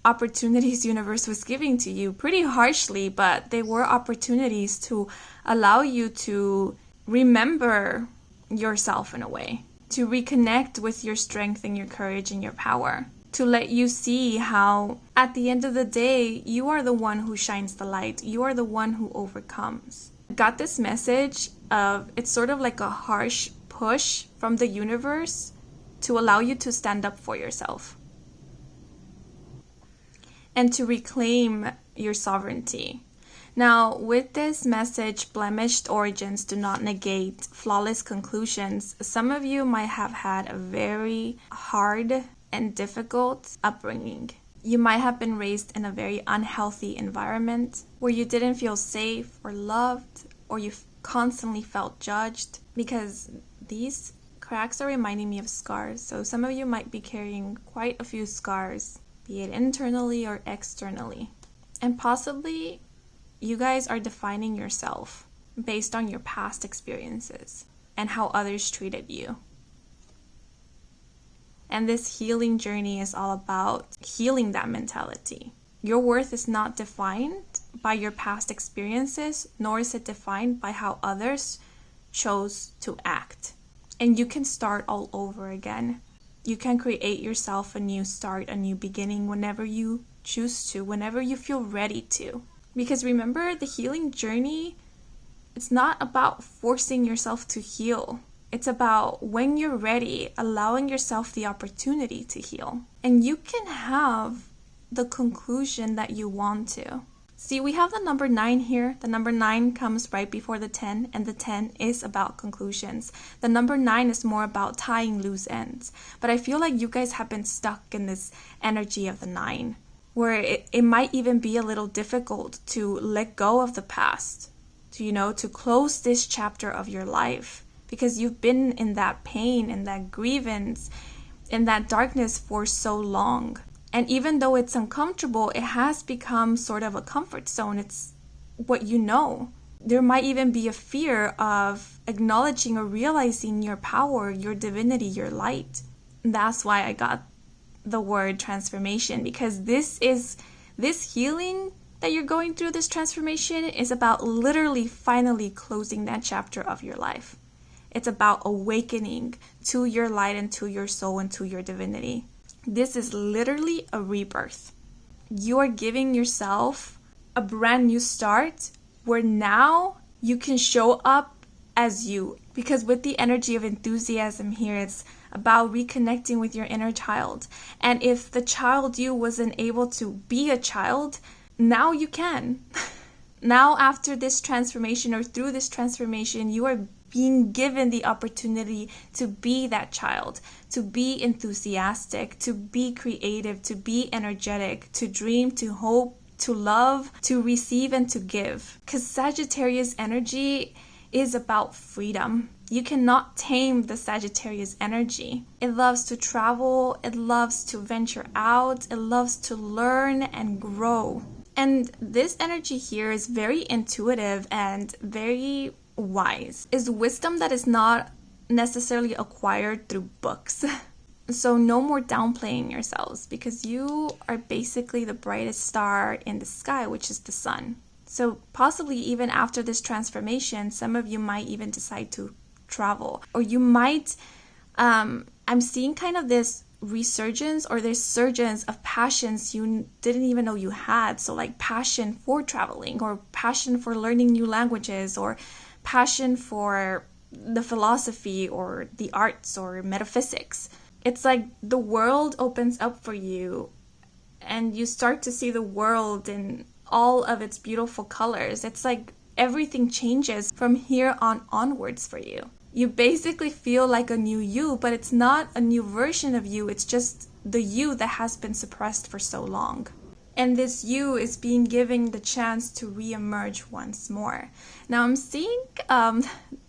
[SPEAKER 1] opportunities universe was giving to you pretty harshly, but they were opportunities to allow you to remember yourself in a way, to reconnect with your strength and your courage and your power, to let you see how at the end of the day, you are the one who shines the light. You are the one who overcomes. Got this message of, it's sort of like a harsh push from the universe to allow you to stand up for yourself and to reclaim your sovereignty. Now, with this message, blemished origins do not negate flawless conclusions. Some of you might have had a very hard and difficult upbringing. You might have been raised in a very unhealthy environment where you didn't feel safe or loved, or you constantly felt judged, because these cracks are reminding me of scars. So some of you might be carrying quite a few scars, be it internally or externally. And possibly you guys are defining yourself based on your past experiences and how others treated you. And this healing journey is all about healing that mentality. Your worth is not defined by your past experiences, nor is it defined by how others chose to act. And you can start all over again. You can create yourself a new start, a new beginning whenever you choose to, whenever you feel ready to. Because remember, the healing journey, it's not about forcing yourself to heal. It's about, when you're ready, allowing yourself the opportunity to heal. And you can have the conclusion that you want to. See, we have the number 9 here. The number 9 comes right before the 10, and the 10 is about conclusions. The number 9 is more about tying loose ends. But I feel like you guys have been stuck in this energy of the 9, where it might even be a little difficult to let go of the past, to close this chapter of your life, because you've been in that pain, in that grievance, in that darkness for so long. And even though it's uncomfortable, it has become sort of a comfort zone. It's what you know. There might even be a fear of acknowledging or realizing your power, your divinity, your light. And that's why I got the word transformation, because this healing that you're going through, this transformation, is about literally finally closing that chapter of your life. It's about awakening to your light and to your soul and to your divinity. This is literally a rebirth. You are giving yourself a brand new start where now you can show up as you. Because with the energy of enthusiasm here, it's about reconnecting with your inner child. And if the child you wasn't able to be a child, now you can. Now, after this transformation, or through this transformation, you are being given the opportunity to be that child, to be enthusiastic, to be creative, to be energetic, to dream, to hope, to love, to receive, and to give. Because Sagittarius energy is about freedom. You cannot tame the Sagittarius energy. It loves to travel, it loves to venture out, it loves to learn and grow. And this energy here is very intuitive and very wise. Is wisdom that is not necessarily acquired through books. So no more downplaying yourselves, because you are basically the brightest star in the sky, which is the sun. So possibly even after this transformation, some of you might even decide to travel, or you might, I'm seeing kind of this resurgence or this surgence of passions you didn't even know you had. So like passion for traveling, or passion for learning new languages, or passion for the philosophy or the arts or metaphysics. It's like the world opens up for you and you start to see the world in all of its beautiful colors. It's like everything changes from here on onwards for you. You basically feel like a new you, but it's not a new version of you. It's just the you that has been suppressed for so long. And this you is being given the chance to re-emerge once more. Now I'm seeing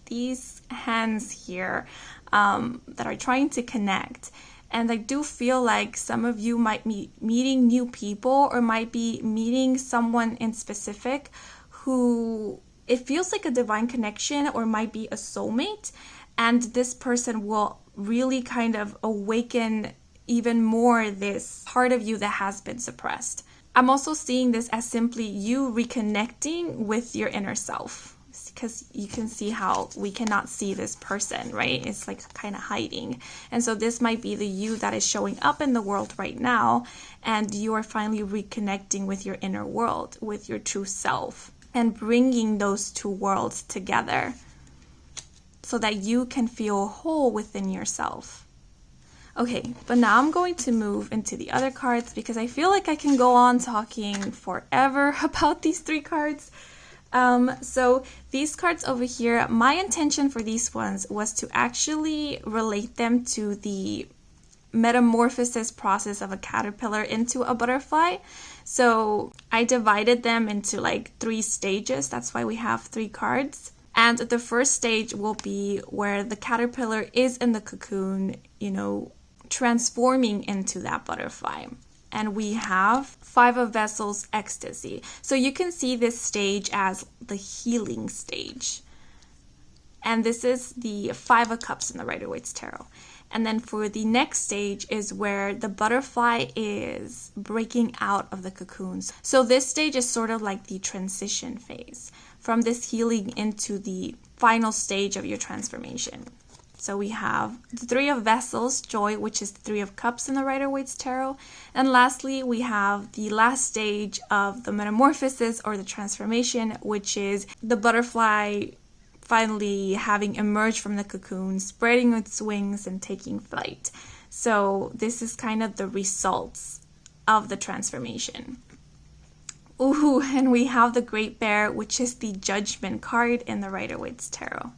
[SPEAKER 1] these hands here that are trying to connect. And I do feel like some of you might be meeting new people, or might be meeting someone in specific who it feels like a divine connection, or might be a soulmate. And this person will really kind of awaken even more this part of you that has been suppressed. I'm also seeing this as simply you reconnecting with your inner self. cups, because you can see how we cannot see this person, right? It's like kind of hiding. And so this might be the you that is showing up in the world right now, and you are finally reconnecting with your inner world, with your true self, and bringing those two worlds together so that you can feel whole within yourself. Okay, but now I'm going to move into the other cards because I feel like I can go on talking forever about these 3 cards. So these cards over here, my intention for these ones was to actually relate them to the metamorphosis process of a caterpillar into a butterfly. So I divided them into like 3 stages. That's why we have 3 cards. And the first stage will be where the caterpillar is in the cocoon, transforming into that butterfly. And we have 5 of Vessels, ecstasy. So you can see this stage as the healing stage. And this is the 5 of Cups in the Rider-Waite's Tarot. And then for the next stage is where the butterfly is breaking out of the cocoons. So this stage is sort of like the transition phase from this healing into the final stage of your transformation. So we have the 3 of Vessels, joy, which is the 3 of Cups in the Rider-Waite's Tarot. And lastly, we have the last stage of the metamorphosis or the transformation, which is the butterfly finally having emerged from the cocoon, spreading its wings and taking flight. So this is kind of the results of the transformation. Ooh, and we have the Great Bear, which is the Judgment card in the Rider-Waite's Tarot.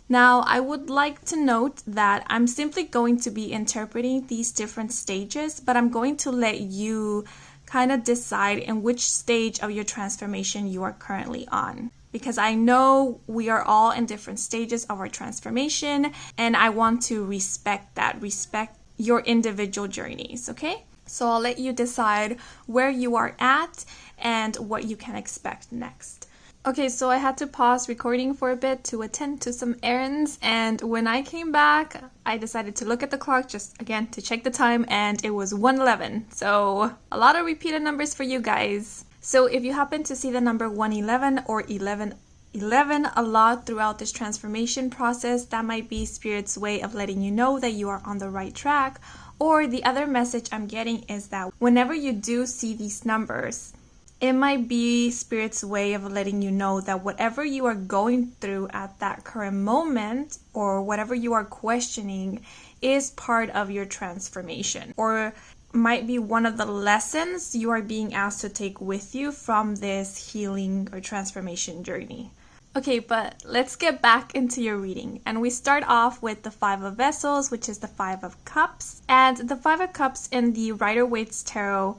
[SPEAKER 1] Now, I would like to note that I'm simply going to be interpreting these different stages, but I'm going to let you kind of decide in which stage of your transformation you are currently on. Because I know we are all in different stages of our transformation, and I want to respect that, respect your individual journeys, okay? So I'll let you decide where you are at and what you can expect next. Okay, so I had to pause recording for a bit to attend to some errands, and when I came back, I decided to look at the clock just again to check the time, and it was 1:11. So a lot of repeated numbers for you guys. So if you happen to see the number 111 or 1111 a lot throughout this transformation process, that might be Spirit's way of letting you know that you are on the right track. Or the other message I'm getting is that whenever you do see these numbers, it might be Spirit's way of letting you know that whatever you are going through at that current moment or whatever you are questioning is part of your transformation, or might be one of the lessons you are being asked to take with you from this healing or transformation journey. Okay, but let's get back into your reading. And we start off with the 5 of Vessels, which is the 5 of Cups. And the 5 of Cups in the Rider-Waite's Tarot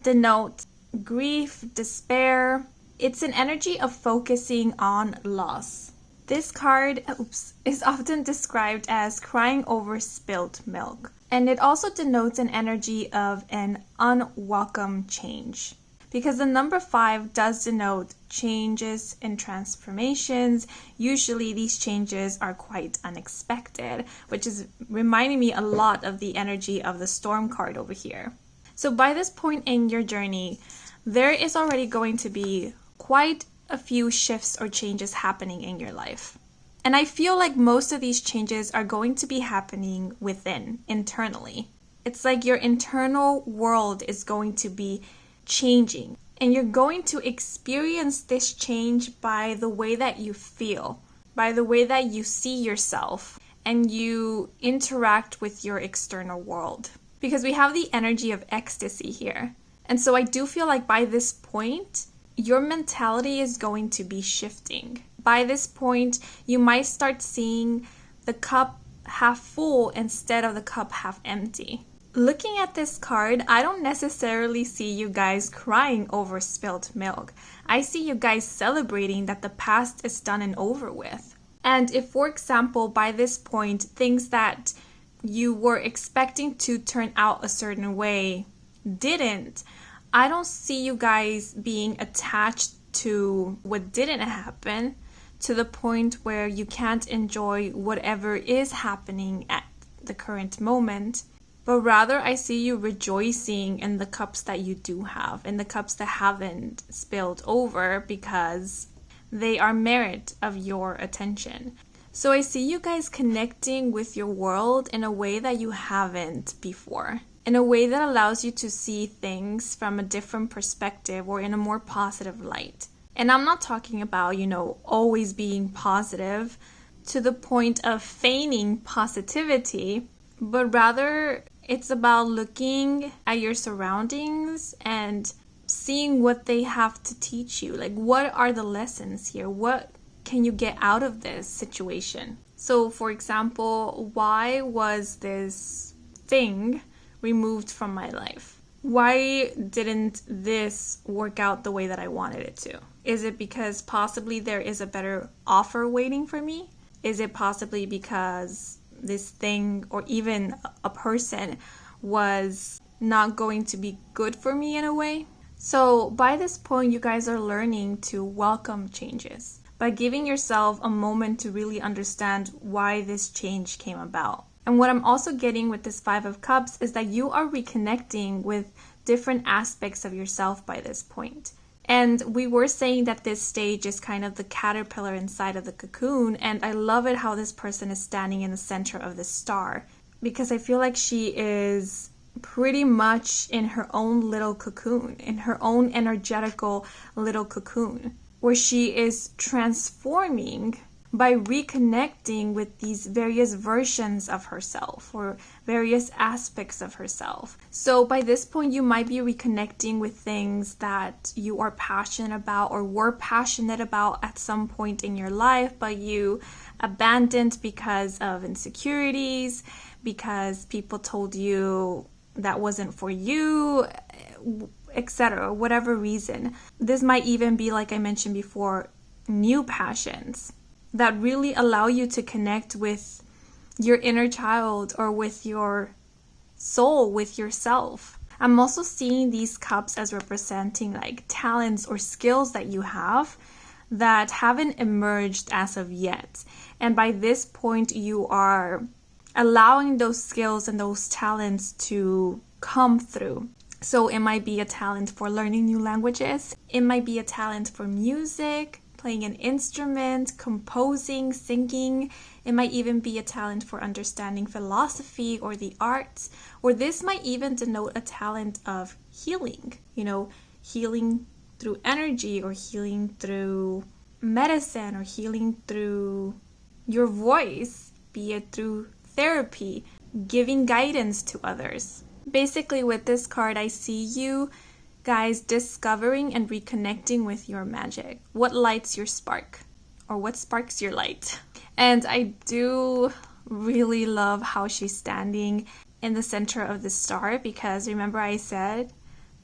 [SPEAKER 1] denote grief, despair. It's an energy of focusing on loss. This card, is often described as crying over spilt milk. And it also denotes an energy of an unwelcome change. Because the number 5 does denote changes and transformations. Usually these changes are quite unexpected, which is reminding me a lot of the energy of the Storm card over here. So by this point in your journey, there is already going to be quite a few shifts or changes happening in your life. And I feel like most of these changes are going to be happening within, internally. It's like your internal world is going to be changing. And you're going to experience this change by the way that you feel, by the way that you see yourself, and you interact with your external world. Because we have the energy of ecstasy here. And so I do feel like by this point, your mentality is going to be shifting. By this point, you might start seeing the cup half full instead of the cup half empty. Looking at this card, I don't necessarily see you guys crying over spilt milk. I see you guys celebrating that the past is done and over with. And if, for example, by this point, things that you were expecting to turn out a certain way didn't, I don't see you guys being attached to what didn't happen to the point where you can't enjoy whatever is happening at the current moment. But rather, I see you rejoicing in the cups that you do have, in the cups that haven't spilled over, because they are merit of your attention. So I see you guys connecting with your world in a way that you haven't before, in a way that allows you to see things from a different perspective or in a more positive light. And I'm not talking about, always being positive to the point of feigning positivity, but rather it's about looking at your surroundings and seeing what they have to teach you. Like, what are the lessons here? What can you get out of this situation? So, for example, why was this thing removed from my life? Why didn't this work out the way that I wanted it to? Is it because possibly there is a better offer waiting for me? Is it possibly because this thing or even a person was not going to be good for me in a way? So by this point, you guys are learning to welcome changes by giving yourself a moment to really understand why this change came about. And what I'm also getting with this Five of Cups is that you are reconnecting with different aspects of yourself by this point. And we were saying that this stage is kind of the caterpillar inside of the cocoon. And I love it how this person is standing in the center of the star, because I feel like she is pretty much in her own little cocoon, in her own energetical little cocoon, where she is transforming by reconnecting with these various versions of herself or various aspects of herself. So by this point, you might be reconnecting with things that you are passionate about or were passionate about at some point in your life, but you abandoned because of insecurities, because people told you that wasn't for you, etc., whatever reason. This might even be, like I mentioned before, new passions that really allow you to connect with your inner child or with your soul, with yourself. I'm also seeing these cups as representing like talents or skills that you have that haven't emerged as of yet. And by this point, you are allowing those skills and those talents to come through. So it might be a talent for learning new languages. It might be a talent for music, playing an instrument, composing, singing. It might even be a talent for understanding philosophy or the arts. Or this might even denote a talent of healing, healing through energy or healing through medicine or healing through your voice, be it through therapy, giving guidance to others. Basically, with this card, I see you guys discovering and reconnecting with your magic. What lights your spark? Or what sparks your light? And I do really love how she's standing in the center of the star, because remember I said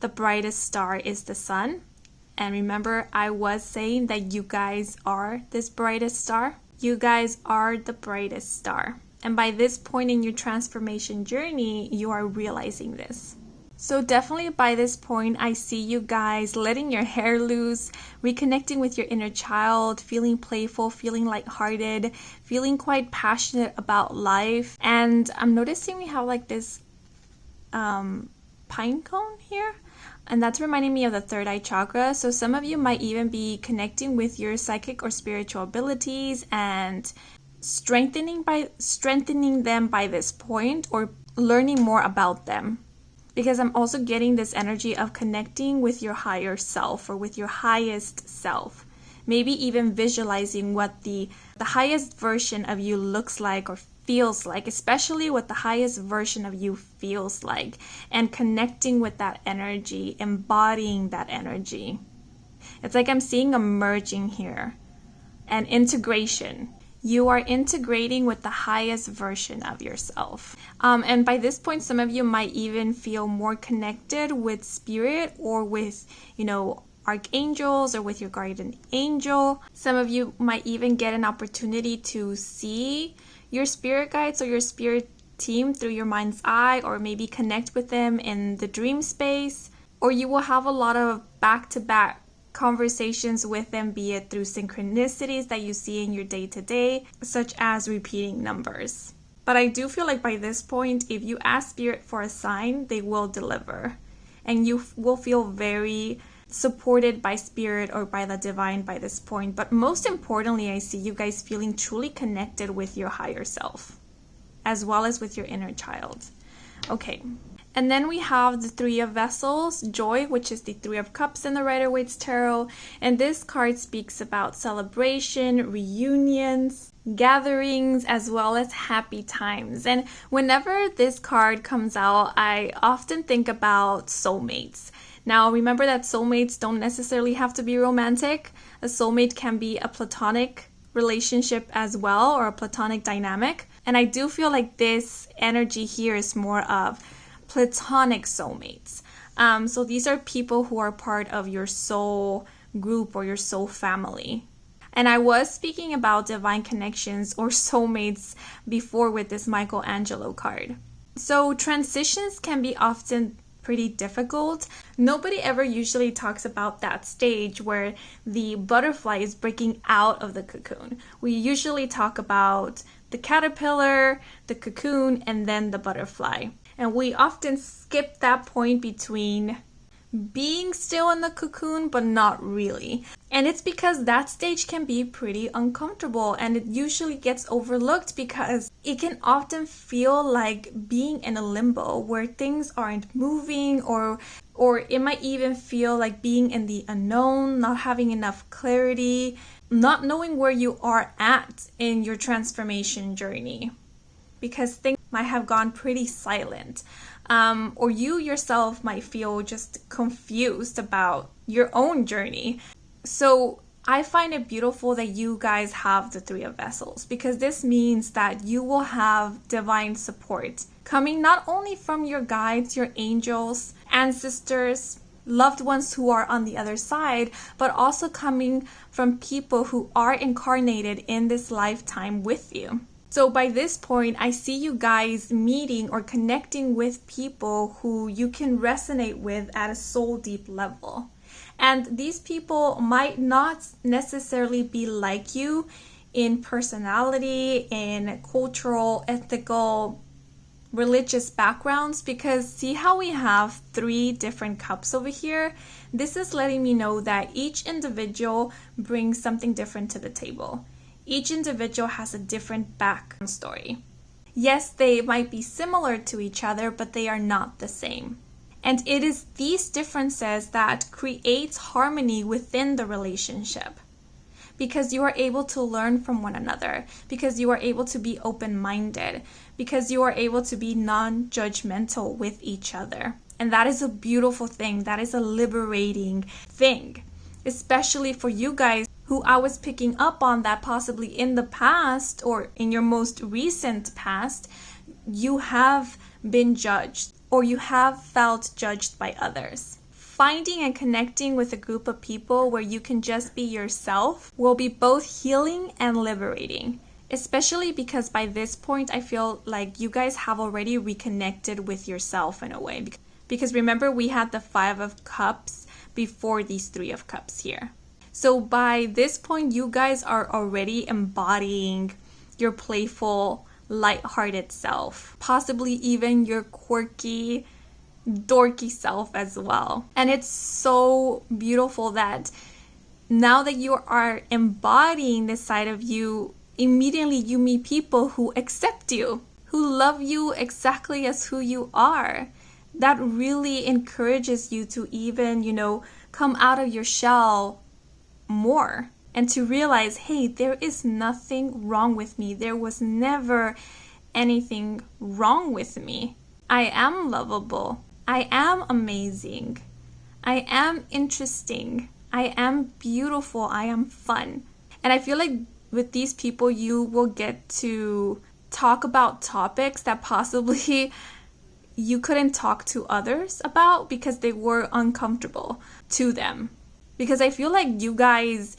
[SPEAKER 1] the brightest star is the sun. And remember I was saying that you guys are this brightest star. You guys are the brightest star. And by this point in your transformation journey, you are realizing this. So definitely by this point, I see you guys letting your hair loose, reconnecting with your inner child, feeling playful, feeling lighthearted, feeling quite passionate about life. And I'm noticing we have like this pine cone here. And that's reminding me of the third eye chakra. So some of you might even be connecting with your psychic or spiritual abilities and strengthening them by this point, or learning more about them. Because I'm also getting this energy of connecting with your higher self or with your highest self. Maybe even visualizing what the highest version of you looks like or feels like, especially what the highest version of you feels like, and connecting with that energy, embodying that energy. It's like I'm seeing a merging here, an integration. You are integrating with the highest version of yourself. And by this point, some of you might even feel more connected with spirit or with, archangels or with your guardian angel. Some of you might even get an opportunity to see your spirit guides or your spirit team through your mind's eye, or maybe connect with them in the dream space. Or you will have a lot of back-to-back conversations with them, be it through synchronicities that you see in your day-to-day, such as repeating numbers. But I do feel like by this point, if you ask spirit for a sign, they will deliver. And you will feel very supported by spirit or by the divine by this point. But most importantly, I see you guys feeling truly connected with your higher self, as well as with your inner child. Okay. And then we have the Three of Vessels, Joy, which is the Three of Cups in the Rider-Waite's Tarot. And this card speaks about celebration, reunions, gatherings, as well as happy times. And whenever this card comes out, I often think about soulmates. Now, remember that soulmates don't necessarily have to be romantic. A soulmate can be a platonic relationship as well, or a platonic dynamic. And I do feel like this energy here is more of platonic soulmates. So these are people who are part of your soul group or your soul family. And I was speaking about divine connections or soulmates before with this Michelangelo card. So transitions can be often pretty difficult. Nobody ever usually talks about that stage where the butterfly is breaking out of the cocoon. We usually talk about the caterpillar, the cocoon, and then the butterfly. And we often skip that point between being still in the cocoon, but not really. And it's because that stage can be pretty uncomfortable, and it usually gets overlooked because it can often feel like being in a limbo where things aren't moving, or it might even feel like being in the unknown, not having enough clarity, not knowing where you are at in your transformation journey, because things might have gone pretty silent. Or you yourself might feel just confused about your own journey. So I find it beautiful that you guys have the Three of Vessels, because this means that you will have divine support coming not only from your guides, your angels, ancestors, loved ones who are on the other side, but also coming from people who are incarnated in this lifetime with you. So by this point, I see you guys meeting or connecting with people who you can resonate with at a soul deep level. And these people might not necessarily be like you in personality, in cultural, ethical, religious backgrounds, because see how we have 3 different cups over here? This is letting me know that each individual brings something different to the table. Each individual has a different background story. Yes, they might be similar to each other, but they are not the same. And it is these differences that creates harmony within the relationship, because you are able to learn from one another, because you are able to be open-minded, because you are able to be non-judgmental with each other. And that is a beautiful thing. That is a liberating thing, especially for you guys who I was picking up on that possibly in the past or in your most recent past, you have been judged or you have felt judged by others. Finding and connecting with a group of people where you can just be yourself will be both healing and liberating, especially because by this point I feel like you guys have already reconnected with yourself in a way. Because remember, we had the 5 of Cups before these 3 of Cups here. So by this point, you guys are already embodying your playful, lighthearted self, possibly even your quirky, dorky self as well. And it's so beautiful that now that you are embodying this side of you, immediately you meet people who accept you, who love you exactly as who you are. That really encourages you to even, come out of your shell more and to realize, hey, there is nothing wrong with me. There was never anything wrong with me. I am lovable. I am amazing. I am interesting. I am beautiful. I am fun. And I feel like with these people, you will get to talk about topics that possibly you couldn't talk to others about because they were uncomfortable to them. Because I feel like you guys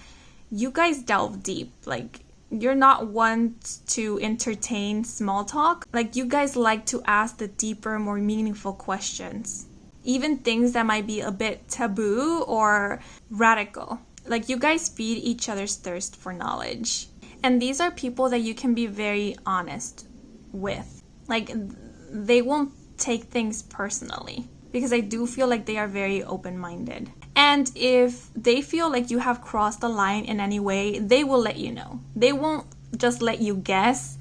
[SPEAKER 1] delve deep. Like, you're not one to entertain small talk. Like, you guys like to ask the deeper, more meaningful questions. Even things that might be a bit taboo or radical. Like, you guys feed each other's thirst for knowledge. And these are people that you can be very honest with. Like, they won't take things personally. Because I do feel like they are very open-minded. And if they feel like you have crossed the line in any way, they will let you know. They won't just let you guess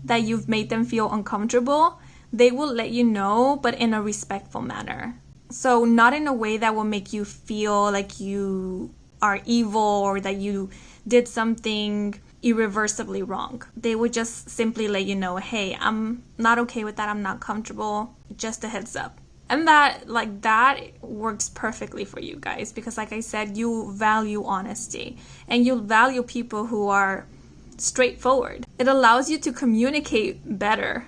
[SPEAKER 1] that you've made them feel uncomfortable. They will let you know, but in a respectful manner. So not in a way that will make you feel like you are evil or that you did something irreversibly wrong. They would just simply let you know, hey, I'm not okay with that. I'm not comfortable. Just a heads up. And that works perfectly for you guys because, like I said, you value honesty and you value people who are straightforward. It allows you to communicate better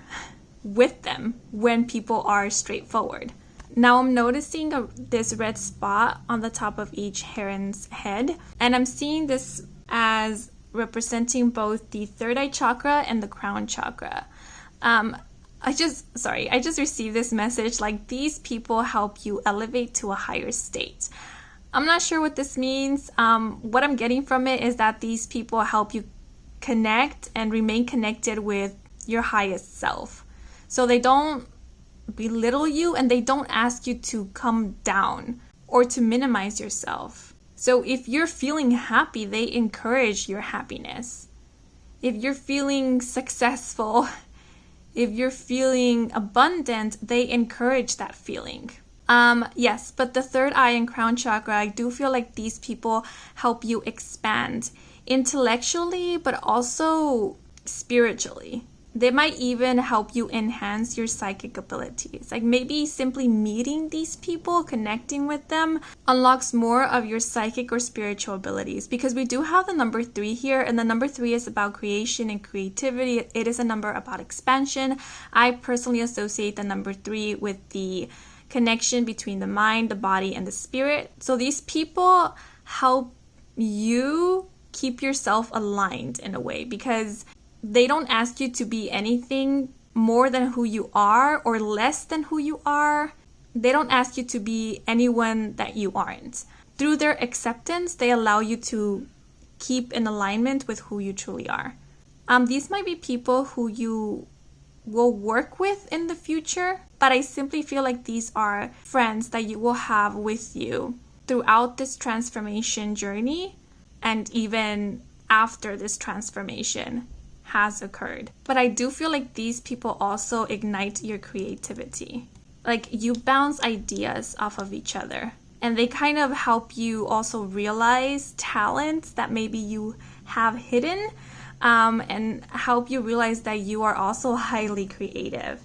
[SPEAKER 1] with them when people are straightforward. Now I'm noticing this red spot on the top of each heron's head, and I'm seeing this as representing both the third eye chakra and the crown chakra. I just received this message like these people help you elevate to a higher state. I'm not sure what this means. What I'm getting from it is that these people help you connect and remain connected with your highest self. So they don't belittle you and they don't ask you to come down or to minimize yourself. So if you're feeling happy, they encourage your happiness. If you're feeling successful, if you're feeling abundant, they encourage that feeling. Yes, but the third eye and crown chakra, I do feel like these people help you expand intellectually, but also spiritually. They might even help you enhance your psychic abilities. Like maybe simply meeting these people, connecting with them, unlocks more of your psychic or spiritual abilities. Because we do have the number 3 here, and the number 3 is about creation and creativity. It is a number about expansion. I personally associate the number 3 with the connection between the mind, the body, and the spirit. So these people help you keep yourself aligned in a way because they don't ask you to be anything more than who you are or less than who you are. They don't ask you to be anyone that you aren't. Through their acceptance, they allow you to keep in alignment with who you truly are. These might be people who you will work with in the future, but I simply feel like these are friends that you will have with you throughout this transformation journey and even after this transformation has occurred. But I do feel like these people also ignite your creativity. Like you bounce ideas off of each other and they kind of help you also realize talents that maybe you have hidden, and help you realize that you are also highly creative.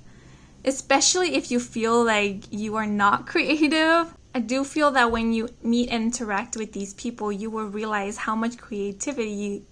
[SPEAKER 1] Especially if you feel like you are not creative. I do feel that when you meet and interact with these people, you will realize how much creativity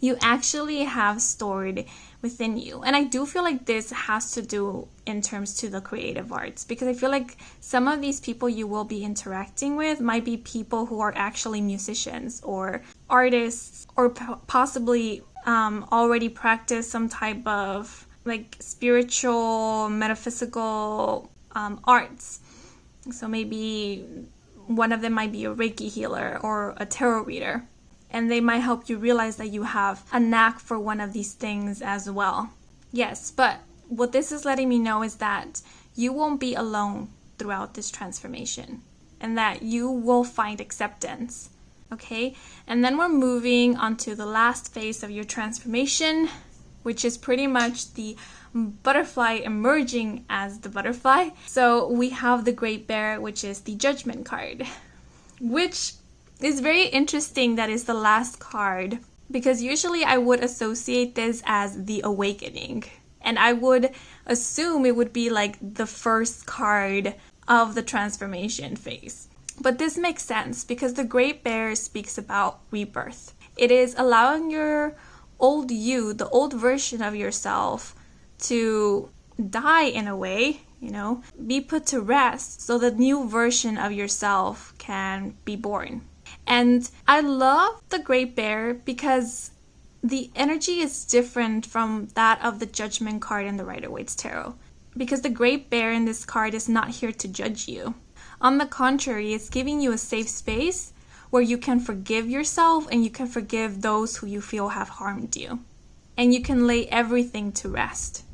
[SPEAKER 1] you actually have stored within you. And I do feel like this has to do in terms to the creative arts, because I feel like some of these people you will be interacting with might be people who are actually musicians or artists or possibly already practice some type of like spiritual, metaphysical arts. So maybe one of them might be a Reiki healer or a tarot reader. And they might help you realize that you have a knack for one of these things as well. Yes, but what this is letting me know is that you won't be alone throughout this transformation and that you will find acceptance. Okay? And then we're moving on to the last phase of your transformation, which is pretty much the butterfly emerging as the butterfly. So we have the Great Bear, which is the Judgment card, which is very interesting that is the last card, because usually I would associate this as the awakening. And I would assume it would be like the first card of the transformation phase. But this makes sense because the Great Bear speaks about rebirth. It is allowing your old you, the old version of yourself, to die in a way, be put to rest so the new version of yourself can be born. And I love the Great Bear because the energy is different from that of the Judgment card in the Rider-Waite's Tarot. Because the Great Bear in this card is not here to judge you. On the contrary, it's giving you a safe space where you can forgive yourself and you can forgive those who you feel have harmed you. And you can lay everything to rest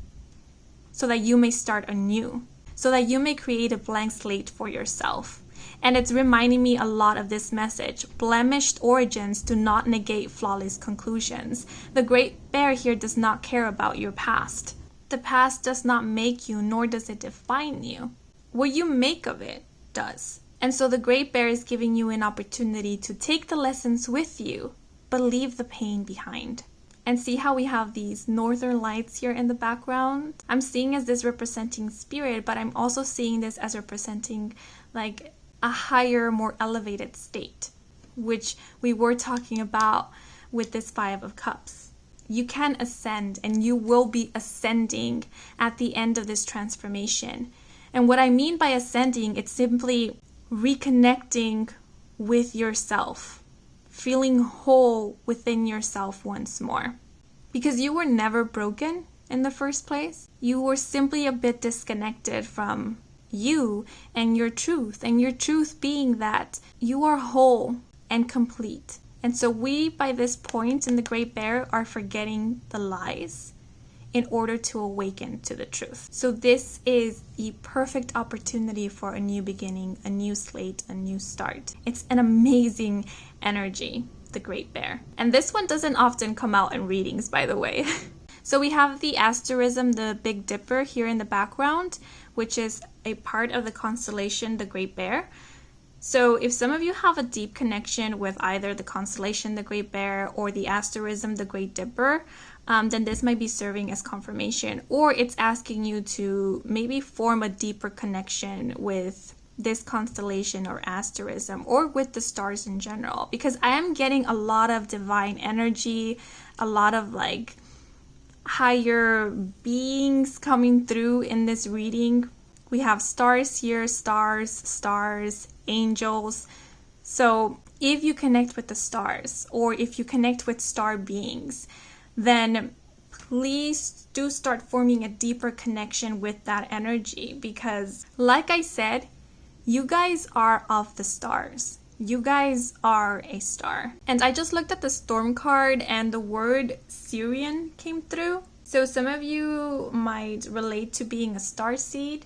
[SPEAKER 1] so that you may start anew, so that you may create a blank slate for yourself. And it's reminding me a lot of this message. Blemished origins do not negate flawless conclusions. The Great Bear here does not care about your past. The past does not make you, nor does it define you. What you make of it does. And so the Great Bear is giving you an opportunity to take the lessons with you, but leave the pain behind. And see how we have these northern lights here in the background? I'm seeing as this representing spirit, but I'm also seeing this as representing like a higher, more elevated state, which we were talking about with this Five of Cups. You can ascend, and you will be ascending at the end of this transformation. And what I mean by ascending, it's simply reconnecting with yourself, feeling whole within yourself once more. Because you were never broken in the first place. You were simply a bit disconnected from you and your truth being that you are whole and complete. And so we, by this point in the Great Bear, are forgetting the lies in order to awaken to the truth. So this is the perfect opportunity for a new beginning, a new slate, a new start. It's an amazing energy, the Great Bear. And this one doesn't often come out in readings, by the way. So we have the asterism, the Big Dipper here in the background, which is a part of the constellation, the Great Bear. So if some of you have a deep connection with either the constellation, the Great Bear, or the asterism, the Great Dipper, then this might be serving as confirmation, or it's asking you to maybe form a deeper connection with this constellation or asterism, or with the stars in general, because I am getting a lot of divine energy, a lot of like higher beings coming through in this reading. We have stars here, stars, angels. So if you connect with the stars, or if you connect with star beings, then please do start forming a deeper connection with that energy, because like I said, you guys are of the stars. You guys are a star. And I just looked at the storm card and the word Syrian came through. So some of you might relate to being a star seed.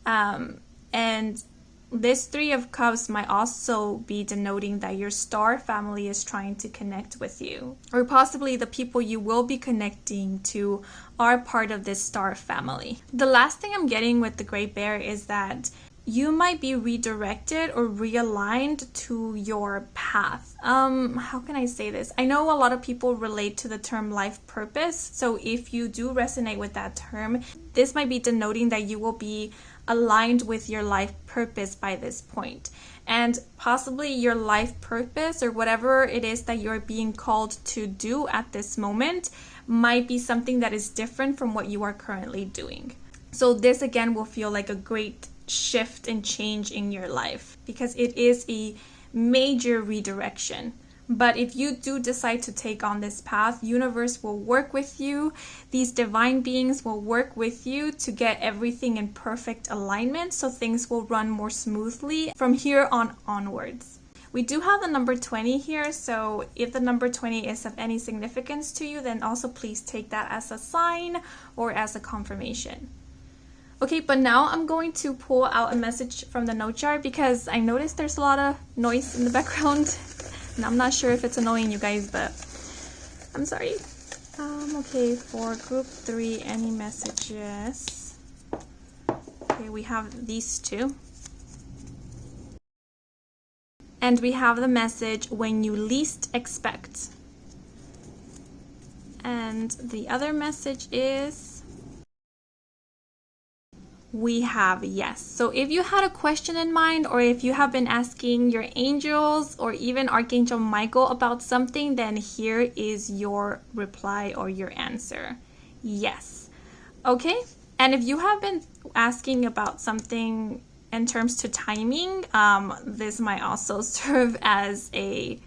[SPEAKER 1] And this Three of Cups might also be denoting that your star family is trying to connect with you. Or possibly the people you will be connecting to are part of this star family. The last thing I'm getting with the Great Bear is that you might be redirected or realigned to your path. How can I say this? I know a lot of people relate to the term life purpose. So if you do resonate with that term, this might be denoting that you will be aligned with your life purpose by this point. And possibly your life purpose, or whatever it is that you're being called to do at this moment, might be something that is different from what you are currently doing. So this again will feel like a great shift and change in your life, because it is a major redirection. But if you do decide to take on this path, universe will work with you. These divine beings will work with you to get everything in perfect alignment, so things will run more smoothly from here on onwards. We do have the number 20 here, so if the number 20 is of any significance to you, then also please take that as a sign or as a confirmation. Okay, but now I'm going to pull out a message from the note jar, because I noticed there's a lot of noise in the background. And I'm not sure if it's annoying you guys, but I'm sorry. Okay, for group 3, any messages? Okay, we have these two. And we have the message, when you least expect. And the other message is, we have yes. So if you had a question in mind, or if you have been asking your angels or even Archangel Michael about something, then here is your reply or your answer. Yes. Okay. And if you have been asking about something in terms to timing, this might also serve as a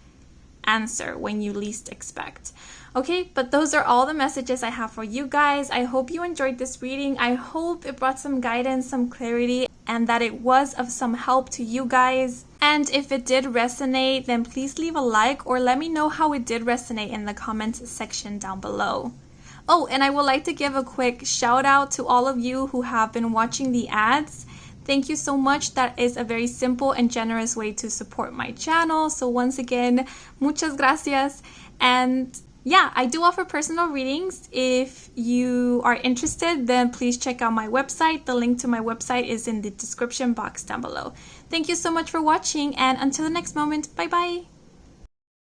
[SPEAKER 1] answer, when you least expect. Okay, but those are all the messages I have for you guys. I hope you enjoyed this reading. I hope it brought some guidance, some clarity, and that it was of some help to you guys. And if it did resonate, then please leave a like, or let me know how it did resonate in the comments section down below. Oh, and I would like to give a quick shout out to all of you who have been watching the ads. Thank you so much. That is a very simple and generous way to support my channel. So once again, muchas gracias. And yeah, I do offer personal readings. If you are interested, then please check out my website. The link to my website is in the description box down below. Thank you so much for watching, and until the next moment, bye bye.